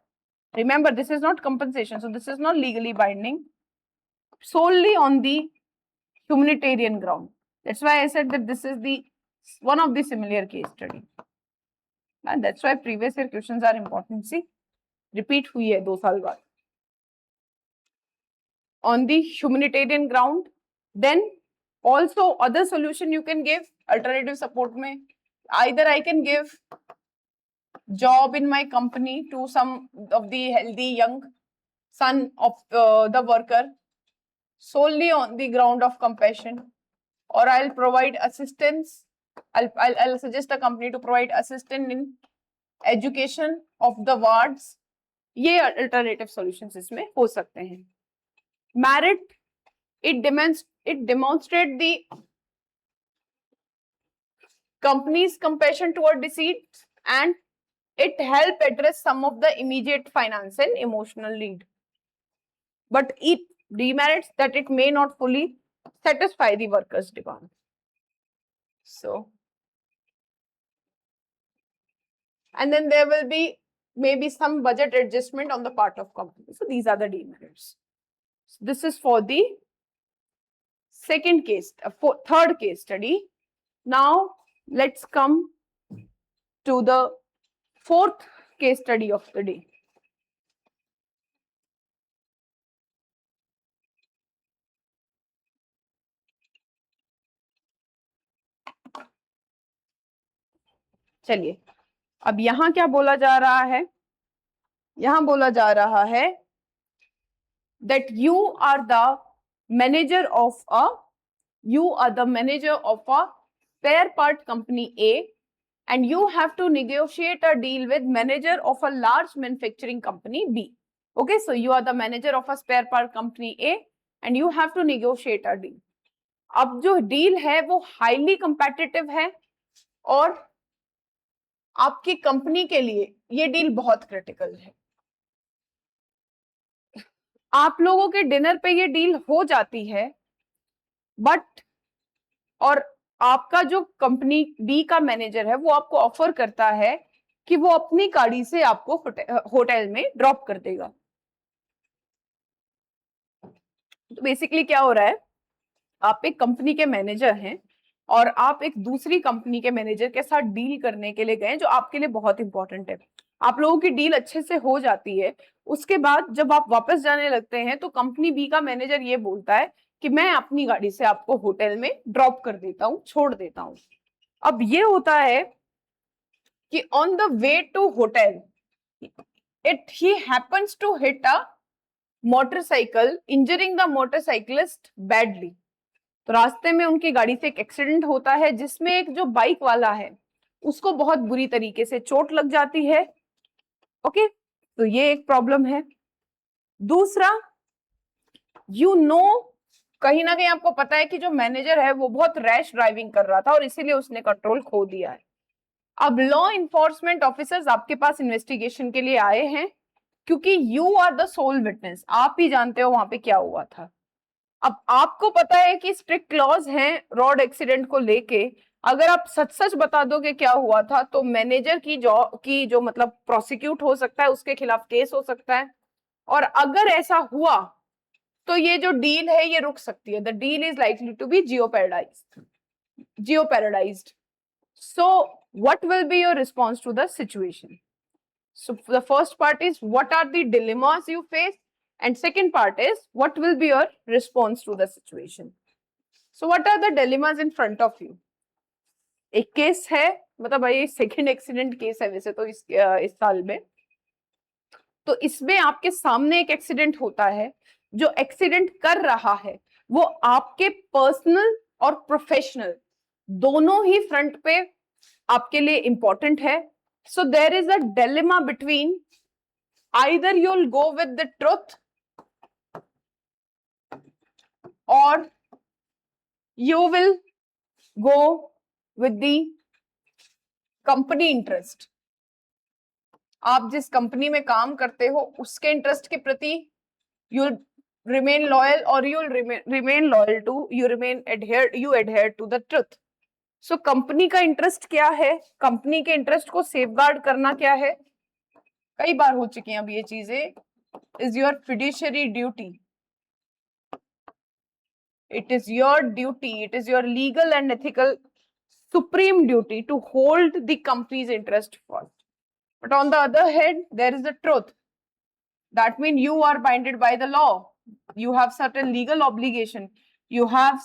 Remember, this is not compensation, so this is not legally binding, solely on the humanitarian ground. That's why I said that this is the one of the similar case study, and that's why previous year questions are important. See, repeat हुई है 2 साल बाद on the humanitarian ground. Then also other solution you can give alternative support में, either I can give job in my company to some of the healthy young son of the worker solely on the ground of compassion, or I'll provide assistance. I'll suggest the company to provide assistance in education of the wards. ये alternative solutions इसमें हो सकते हैं. Merit, it demonstrate the company's compassion toward deceased, and it help address some of the immediate finance and emotional need. But it demerits that it may not fully satisfy the workers' demand. So, and then there will be maybe some budget adjustment on the part of company. So these are the demerits. So this is for the second case, third case study. Now let's come to the fourth case study of the day. चलिए, अब यहां क्या बोला जा रहा है? यहां बोला जा रहा है that you are the manager of a spare part company A, and you have to negotiate a deal with manager of a large manufacturing company B. Okay, so you are the manager of a spare part company A and you have to negotiate a deal. अब जो deal है वो highly competitive है और आपकी company के लिए ये डील बहुत क्रिटिकल है. आप लोगों के डिनर पे ये डील हो जाती है, बट और आपका जो कंपनी बी का मैनेजर है वो आपको ऑफर करता है कि वो अपनी गाड़ी से आपको होटल में ड्रॉप कर देगा. तो बेसिकली क्या हो रहा है, आप एक कंपनी के मैनेजर हैं और आप एक दूसरी कंपनी के मैनेजर के साथ डील करने के लिए गए जो आपके लिए बहुत इंपॉर्टेंट है. आप लोगों की डील अच्छे से हो जाती है, उसके बाद जब आप वापस जाने लगते हैं तो कंपनी बी का मैनेजर ये बोलता है कि मैं अपनी गाड़ी से आपको होटल में ड्रॉप कर देता हूँ, छोड़ देता हूँ. अब ये होता है कि on the way to hotel he happens to hit a motorcycle, injuring the motorcyclist badly. तो रास्ते में उनकी गाड़ी से एक एक्सीडेंट होता है जिसमें एक जो बाइक वाला है उसको बहुत बुरी तरीके से चोट लग जाती है. ओके, तो ये एक प्रॉब्लम है. दूसरा, कहीं ना कहीं आपको पता है कि जो मैनेजर है वो बहुत रैश ड्राइविंग कर रहा था और इसीलिए उसने कंट्रोल खो दिया है. अब लॉ इन्फोर्समेंट ऑफिसर्स आपके पास इन्वेस्टिगेशन के लिए आए हैं क्योंकि you are the sole witness, आप ही जानते हो वहां पे क्या हुआ था. अब आपको पता है कि स्ट्रिक्ट क्लॉज हैं रोड एक्सीडेंट को लेके, अगर आप सच सच बता दोगे क्या हुआ था तो मैनेजर की जो मतलब प्रोसिक्यूट हो सकता है, उसके खिलाफ केस हो सकता है. और अगर ऐसा हुआ तो ये जो डील है ये रुक सकती है. The deal is likely to be jeopardized. So what will be your response to the situation? So the first part is what are the dilemmas you face, and second part is what will be your response to the situation. So what are the dilemmas in front of you? एक case है, मतलब भाई second accident case है वैसे तो इस साल में. तो इसमें आपके सामने एक एक्सीडेंट होता है, जो एक्सीडेंट कर रहा है वो आपके पर्सनल और प्रोफेशनल दोनों ही फ्रंट पे आपके लिए इंपॉर्टेंट है. So there is a dilemma between either you will go with the truth और you will go with the company interest. आप जिस कंपनी में काम करते हो उसके इंटरेस्ट के प्रति यू रिमेन लॉयल और you remain loyal to you adhere to the truth. So company का इंटरेस्ट क्या है, कंपनी के इंटरेस्ट को सेफगार्ड करना क्या है, कई बार हो चुकी हैं अब ये चीजें. Is your fiduciary duty, it is your duty, it is your legal and ethical supreme duty to hold the company's interest first. But on the other hand, there is the truth. That means you are binded by the law. You have certain legal obligation. You have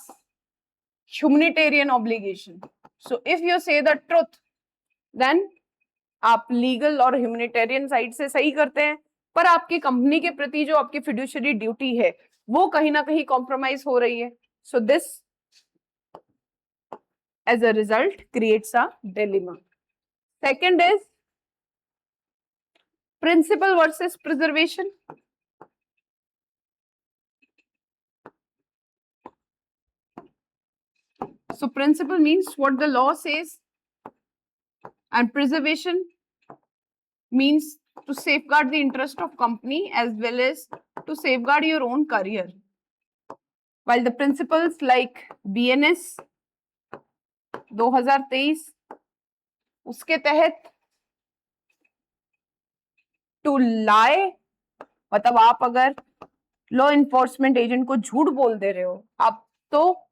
humanitarian obligation. So if you say the truth, then आप legal और humanitarian side से सही करते हैं, पर आपकी company के प्रति जो आपकी फिड्यूशियरी ड्यूटी है वो कहीं ना कहीं कॉम्प्रोमाइज हो रही है. So this as a result creates a dilemma. Second is principle versus preservation. So principle means what the law says and preservation means to safeguard the interest of company as well as to safeguard your own career. While the principles like BNS 2023 उसके तहत to lie, मतलब आप अगर law enforcement agent को झूठ बोल दे रहे हो आप, तो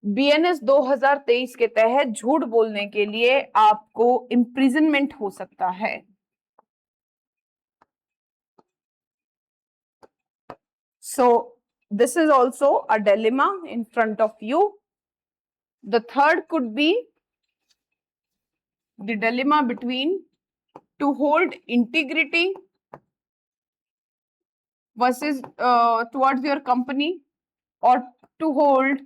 BNS 2023 के तहत झूठ बोलने के लिए आपको इम्प्रिजनमेंट हो सकता है. So this is also a dilemma in front of you. The third could be the dilemma between to hold integrity versus towards your company, or to hold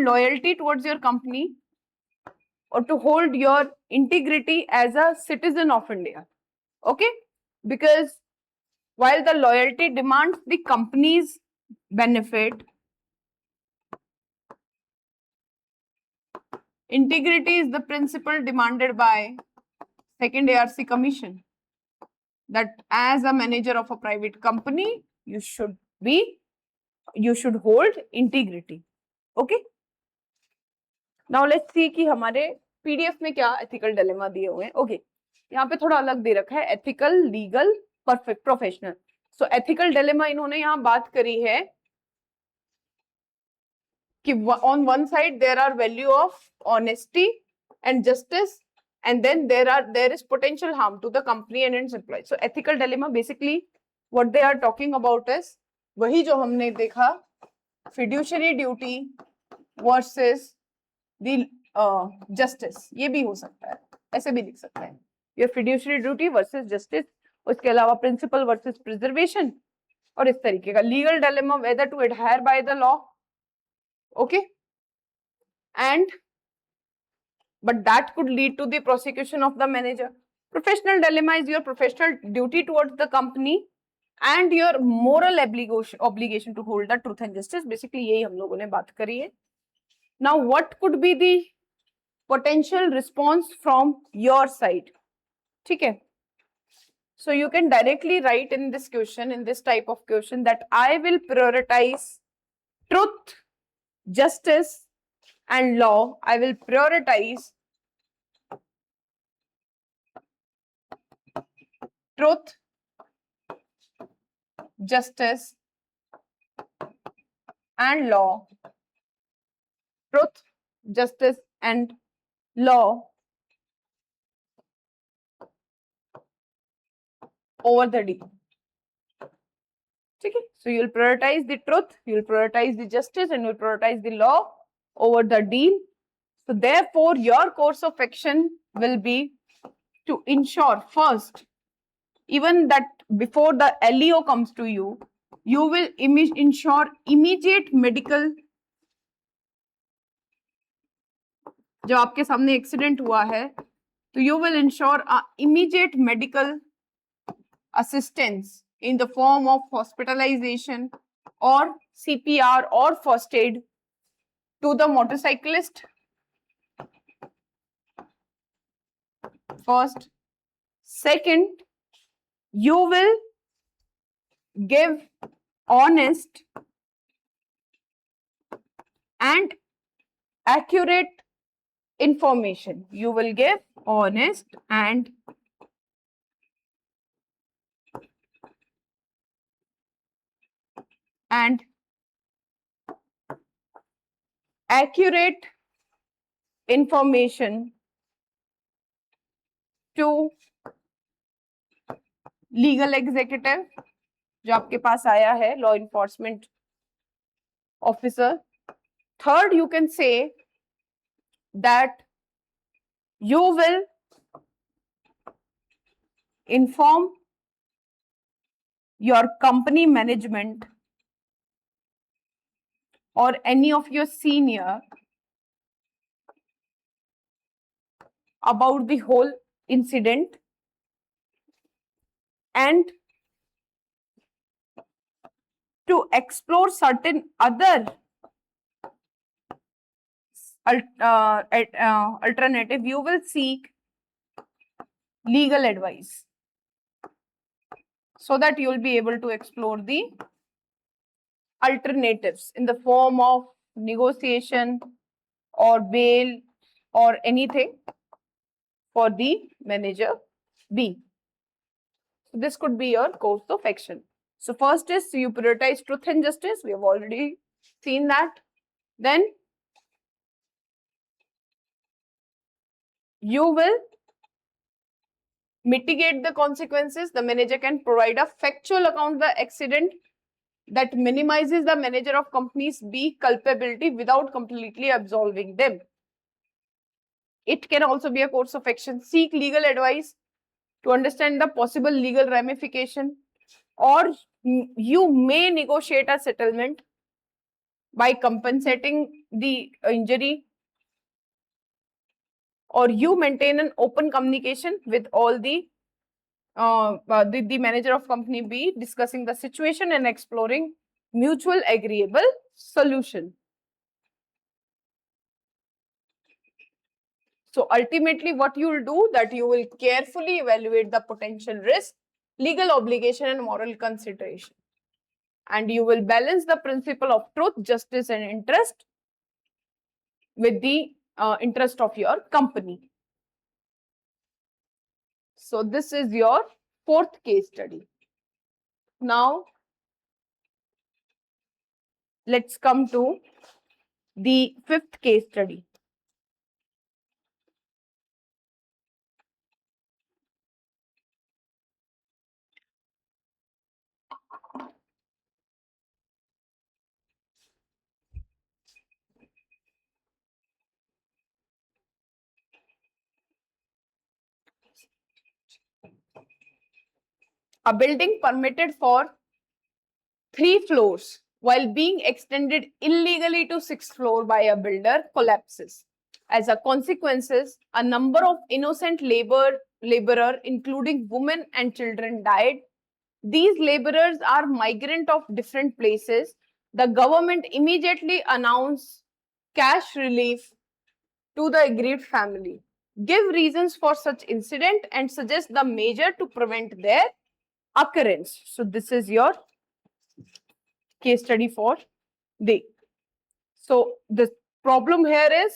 loyalty towards your company or to hold your integrity as a citizen of India. Okay? Because while the loyalty demands the company's benefit, integrity is the principle demanded by second ARC Commission, that as a manager of a private company, you should hold integrity. Okay? Now let's see कि हमारे PDF में क्या ethical dilemma दिए हुए हैं. Okay, यहाँ पे थोड़ा अलग दे रखा है, ethical, legal, perfect, professional. So ethical dilemma इन्होंने यहाँ बात करी है कि on one side there are value of honesty and justice, and then there is potential harm to the company and its employees. So ethical dilemma basically what they are talking about is वही जो हमने देखा, fiduciary duty versus the justice. ये भी हो सकता है, ऐसे भी लिख सकते हैं, your fiduciary duty versus justice. उसके अलावा principle versus preservation, और इस तरीके का legal dilemma whether to adhere by the law. Okay, and but that could lead to the prosecution of the manager. Professional dilemma is your professional duty towards the company and your moral obligation to hold the truth and justice. Basically यही हम लोगों ने बात करी है. Now what could be the potential response from your side? ठीक है, so you can directly write in this question, in this type of question, that I will prioritize truth, justice and law. I will prioritize truth, justice and law. Truth, justice and law over the deal. Okay, so you will prioritize the truth, you will prioritize the justice and you will prioritize the law over the deal. So therefore your course of action will be to ensure first, even that before the LEO comes to you, you will ensure immediate medical. जब आपके सामने accident हुआ है तो you will ensure immediate medical assistance in the form of hospitalization or CPR or first aid to the motorcyclist. First. Second, you will give honest and accurate information. You will give honest and accurate information to legal executive जो आपके पास आया है, law enforcement officer. Third, you can say that you will inform your company management or any of your senior about the whole incident and to explore certain other alternative. You will seek legal advice so that you will be able to explore the alternatives in the form of negotiation or bail or anything for the manager B. So this could be your course of action. So first is you prioritize truth and justice. We have already seen that. Then you will mitigate the consequences. The manager can provide a factual account of the accident that minimizes the manager of companies B culpability without completely absolving them. It can also be a course of action. Seek legal advice to understand the possible legal ramification, or you may negotiate a settlement by compensating the injury or you maintain an open communication with all the manager of company B, discussing the situation and exploring mutual agreeable solution. So ultimately what you will do, that you will carefully evaluate the potential risk, legal obligation and moral consideration, and you will balance the principle of truth, justice and interest with the interest of your company. So this is your fourth case study. Now let's come to the fifth case study. A building permitted for 3 floors while being extended illegally to 6th floor by a builder collapses. As a consequence, a number of innocent laborer, including women and children, died. These laborers are migrant of different places. The government immediately announced cash relief to the aggrieved family. Give reasons for such incident and suggest the measure to prevent their occurrence. So this is your case study for D. So the problem here is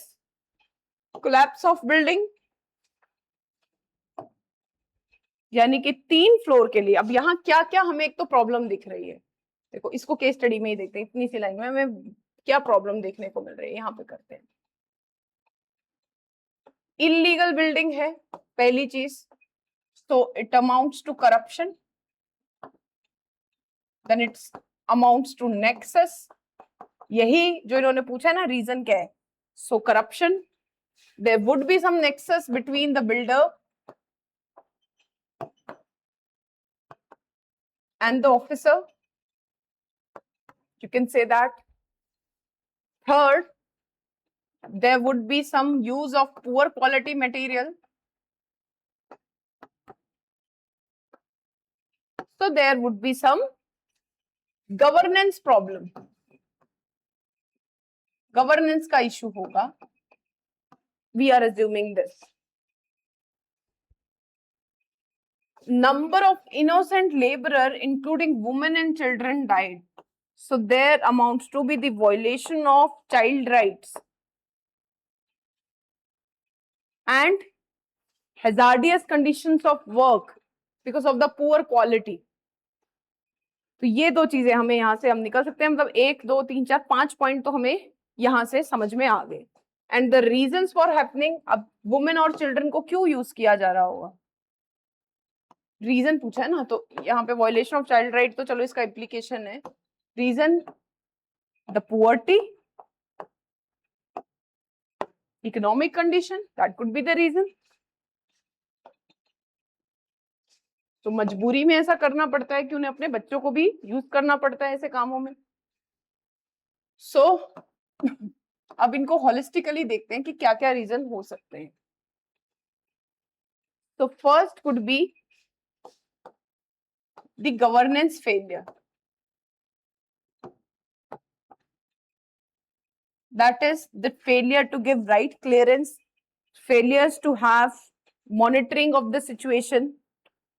collapse of building, यानी कि 3 floor के लिए। अब यहाँ क्या क्या हमें एक तो प्रॉब्लम दिख रही है, देखो इसको केस स्टडी में ही देखते हैं, इतनी सी लाइन में हमें क्या प्रॉब्लम देखने को मिल रही है, यहाँ पे करते हैं। इलीगल बिल्डिंग है पहली चीज, so it amounts to corruption, then it amounts to nexus, यही जो इन्होंने पूछा है ना रीजन क्या है, so corruption, there would be some nexus between the builder and the officer, you can say that. Third, there would be some use of poor quality material, so there would be some governance problem, governance का issue होगा, we are assuming this. Number of innocent laborer, including women and children, died, so there amounts to be the violation of child rights and hazardous conditions of work because of the poor quality. तो ये दो चीजें हमें यहाँ से हम निकल सकते हैं, मतलब 1 2 3 4 5 पॉइंट तो हमें यहाँ से समझ में आ गए। And the reasons for happening, अब वुमेन और चिल्ड्रन को क्यों यूज किया जा रहा होगा, रीजन पूछा है ना, तो यहाँ पे वायलेशन ऑफ चाइल्ड राइट, तो चलो इसका एप्लीकेशन है। Reason, the poverty, economic condition, that could be the reason. तो मजबूरी में ऐसा करना पड़ता है कि उन्हें अपने बच्चों को भी यूज करना पड़ता है ऐसे कामों में। सो अब इनको होलिस्टिकली देखते हैं कि क्या क्या रीजन हो सकते हैं। तो first could be the governance failure, that is the failure to give right clearance, failures to have monitoring of the situation.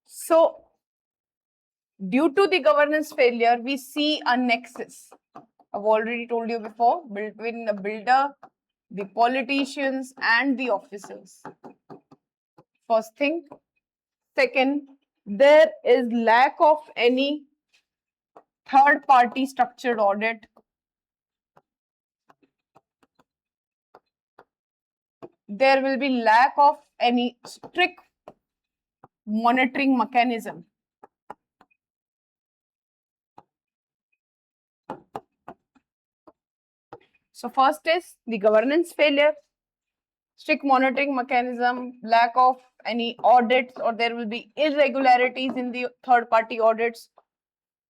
So due to the governance failure, we see a nexus, I've already told you before, between the builder, the politicians and the officers. First thing. Second, there is lack of any third party structured audit. There will be lack of any strict monitoring mechanism. So first is the governance failure, strict monitoring mechanism, lack of any audits, or there will be irregularities in the third party audits.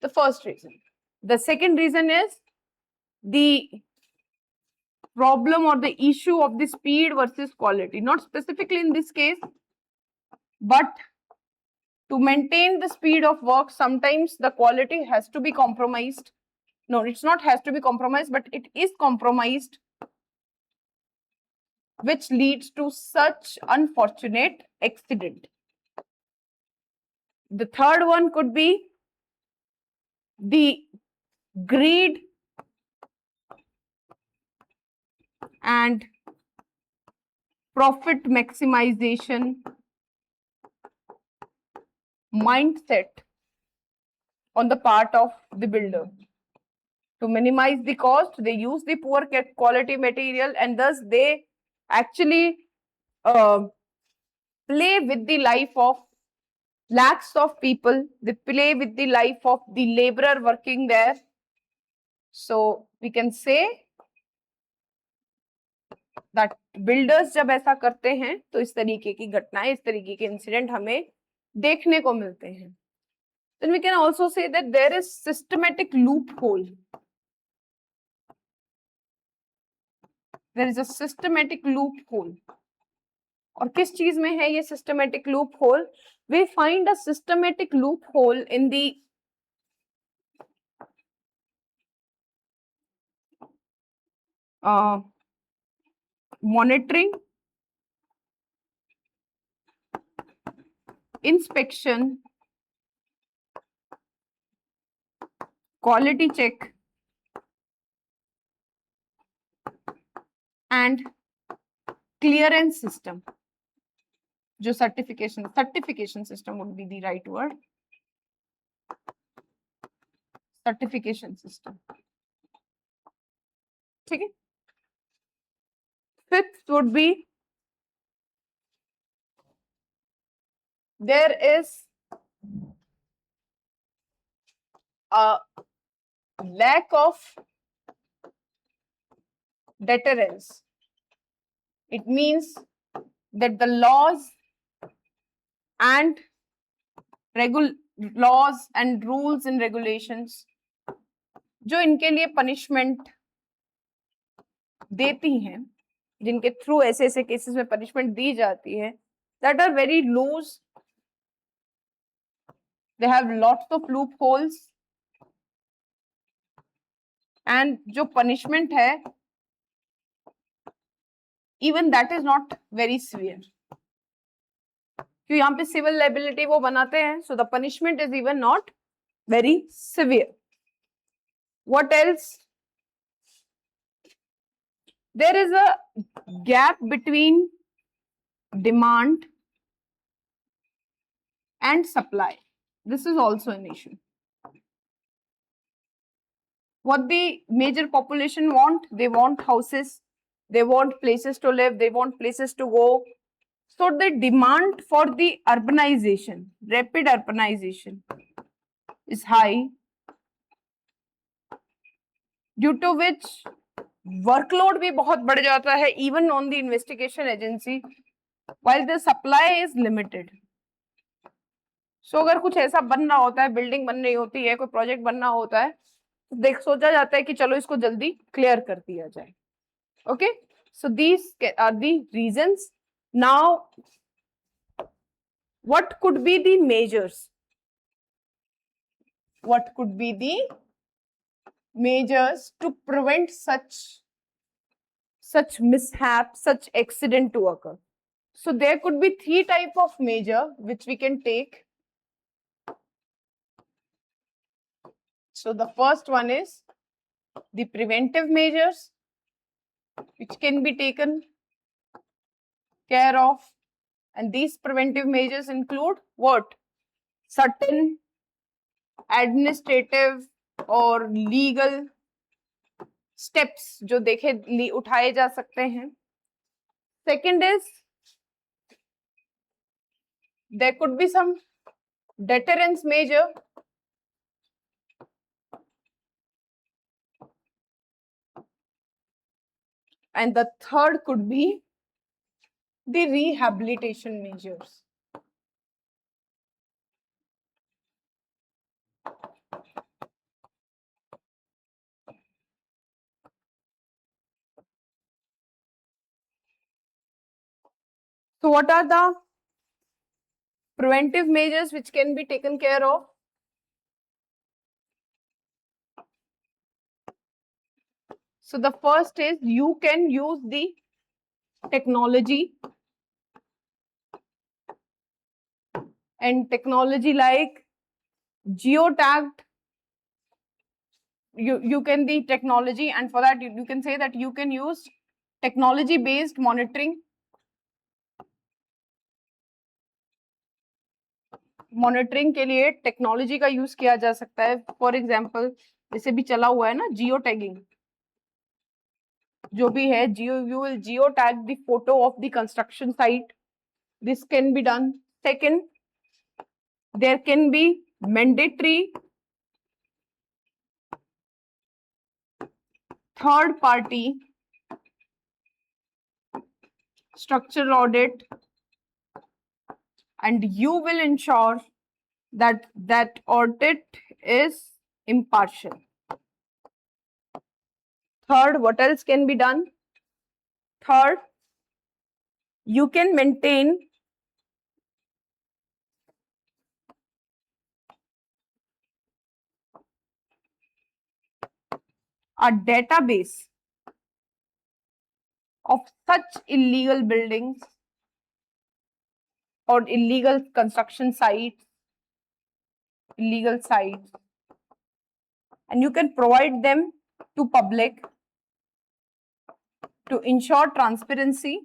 The first reason. The second reason is the problem or the issue of the speed versus quality, not specifically in this case, but to maintain the speed of work, sometimes the quality has to be compromised. No, it's not has to be compromised, but it is compromised, which leads to such unfortunate accident. The third one could be the greed and profit maximization mindset on the part of the builder. To minimize the cost, they use the poor quality material, and thus they actually play with the life of lakhs of people. They play with the life of the laborer working there. So we can say that builders जब ऐसा करते हैं तो इस तरीके की घटनाएं, इस तरीके के इंसिडेंट हमें देखने को मिलते हैं. Then we can also say that there is systematic loophole. There is a systematic loophole. और किस चीज में है ये systematic loophole? We find a systematic loophole in the monitoring, inspection, quality check, and clearance system. जो certification system would be the right word. Certification system. ठीक है. Fifth would be there is a lack of deterrence. It means that the laws and rules and regulations जो इनके लिए punishment देती हैं, जिनके through ऐसे ऐसे केसेस में पनिशमेंट दी जाती है, that are very loose. They have lots of loopholes. And जो punishment है, even that is not very severe. क्यों यहाँ पे civil liability वो बनाते हैं, so the punishment is even not very severe. What else? There is a gap between demand and supply. This is also an issue. What the major population want? They want houses, they want places to live, they want places to go. So the demand for the urbanization, rapid urbanization is high, due to which workload भी बहुत बढ़ जाता है even on the investigation agency, while the supply is limited. So अगर कुछ ऐसा बन रहा होता है, बिल्डिंग बन रही होती है, कोई प्रोजेक्ट बनना होता है, देख सोचा जाता है कि चलो इसको जल्दी क्लियर कर दिया जाए. Okay, so these are the reasons. Now what could be the measures? What could be the measures to prevent such mishap, such accident to occur? So there could be three type of measure which we can take. So the first one is the preventive measures, which can be taken care of, and these preventive measures include what? Certain administrative or legal steps जो देखे उठाए जा सकते हैं. Second is there could be some deterrence measure. And the third could be the rehabilitation measures. So what are the preventive measures which can be taken care of? So the first is you can use the technology, and technology like geotagged, you can the technology, and for that you can say that you can use technology based monitoring. Monitoring के लिए technology का use किया जा सकता है. For example जैसे भी चला हुआ है ना जियो टैगिंग, जो भी है geo, you will geo tag the photo of the construction site. This can be done. Second, there can be mandatory third party structural audit, and you will ensure that that audit is impartial. Third, what else can be done? Third, you can maintain a database of such illegal buildings or illegal construction sites, and you can provide them to public to ensure transparency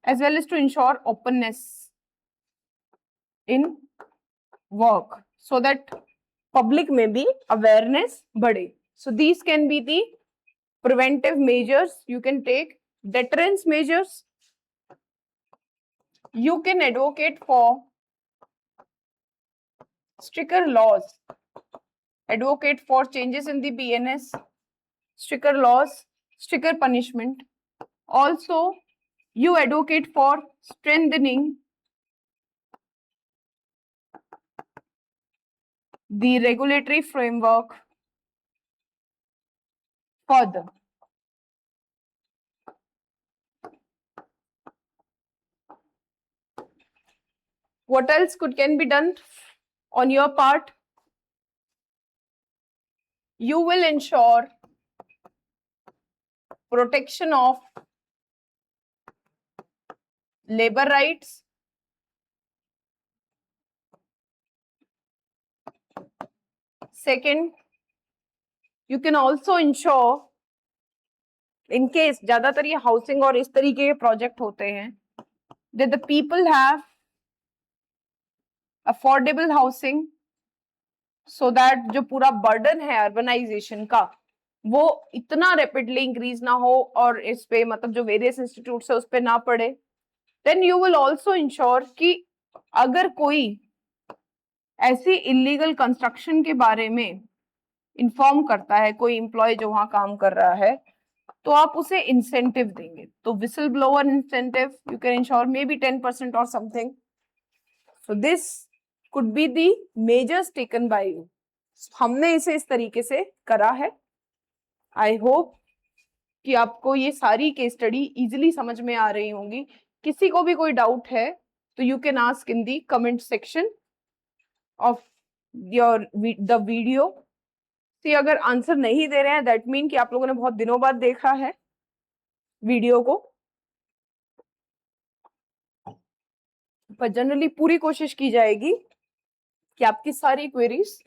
as well as to ensure openness in work, so that public may be awareness bade. So these can be the preventive measures you can take. Deterrence measures, you can advocate for stricter laws, advocate for changes in the BNS, stricter laws, stricter punishment. Also, you advocate for strengthening the regulatory framework further. What else can be done on your part? You will ensure protection of labor rights, second, you can also ensure, in case ज्यादातर ये housing और इस तरीके के project होते हैं, that the people have affordable housing, so that जो पूरा बर्डन है अर्बनाइजेशन का वो इतना रैपिडली इंक्रीज ना हो और इस पे मतलब जो वेरियस इंस्टीट्यूट्स है उस पे ना पड़े. Then you will also ensure कि अगर कोई ऐसी इलीगल कंस्ट्रक्शन के बारे में इन्फॉर्म करता है कोई एम्प्लॉय जो वहां काम कर रहा है, तो आप उसे इंसेंटिव देंगे. तो whistle blower incentive you can ensure may be 10% और something. So this could be the measures taken by you. हमने इसे इस तरीके से करा है. आई होप कि आपको ये सारी केस स्टडी इजिली समझ में आ रही होंगी. किसी को भी कोई डाउट है तो you can ask in the comment section of your the video. तो अगर आंसर नहीं दे रहे हैं दैट मीन कि आप लोगों ने बहुत दिनों बाद देखा है वीडियो को, पर जनरली पूरी कोशिश की जाएगी कि आपकी सारी क्वेरीज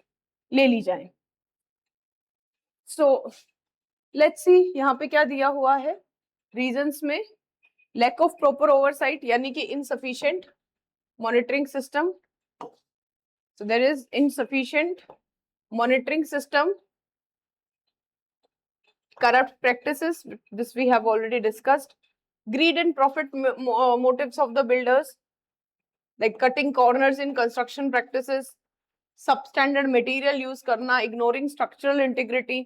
ले ली जाए. सो लेट्स सी यहाँ पे क्या दिया हुआ है रीजंस में. लैक ऑफ प्रॉपर ओवरसाइट यानी कि insufficient monitoring system. So there is insufficient monitoring system. Corrupt practices, this we have already discussed. Greed and profit motives of the builders, like cutting corners in construction practices, substandard material use करना, ignoring structural integrity,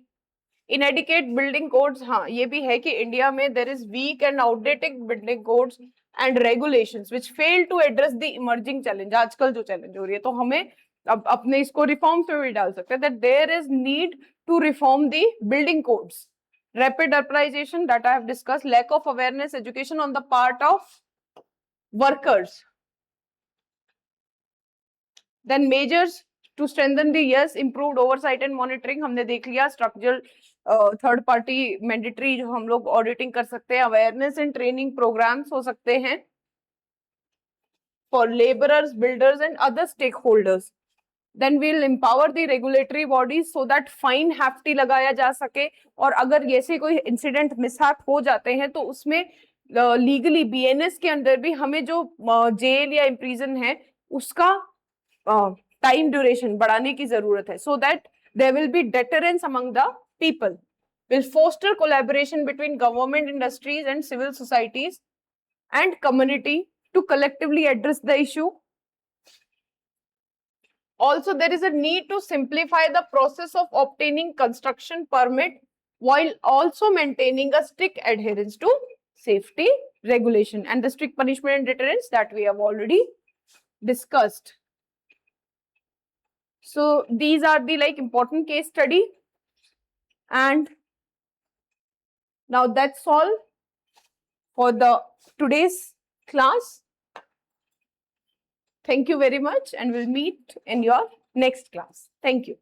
inadequate building codes. हाँ ये भी है कि India में there is weak and outdated building codes and regulations which fail to address the emerging challenge. आजकल जो challenge हो रही है तो हमें अब अपने इसको रिफॉर्म पे भी डाल सकते हैं. that there is need to reform the building codes. Rapid urbanization that I have discussed, lack of awareness, education on the part of workers. Then measures to strengthen the, yes, improved oversight and monitoring हमने देख लिया, structural third party mandatory जो हम लोग auditing कर सकते हैं, awareness and training programs हो सकते हैं for laborers, builders and other stakeholders. Then we'll empower the regulatory bodies so that fine hefty लगाया जा सके, और अगर ऐसे कोई इंसिडेंट मिसहैप हो जाते हैं तो उसमें लीगली बीएनएस के अंदर भी हमें जो जेल या इम्प्रिजन है उसका टाइम ड्यूरेशन बढ़ाने की जरूरत है, so that there will be deterrence among the people. Will foster collaboration between government, industries and civil societies and community to collectively address the issue. Also, there is a need to simplify the process of obtaining construction permit while also maintaining a strict adherence to safety regulation and the strict punishment and deterrence that we have already discussed. So these are the important case study, and now that's all for the today's class. Thank you very much, and we'll meet in your next class. Thank you.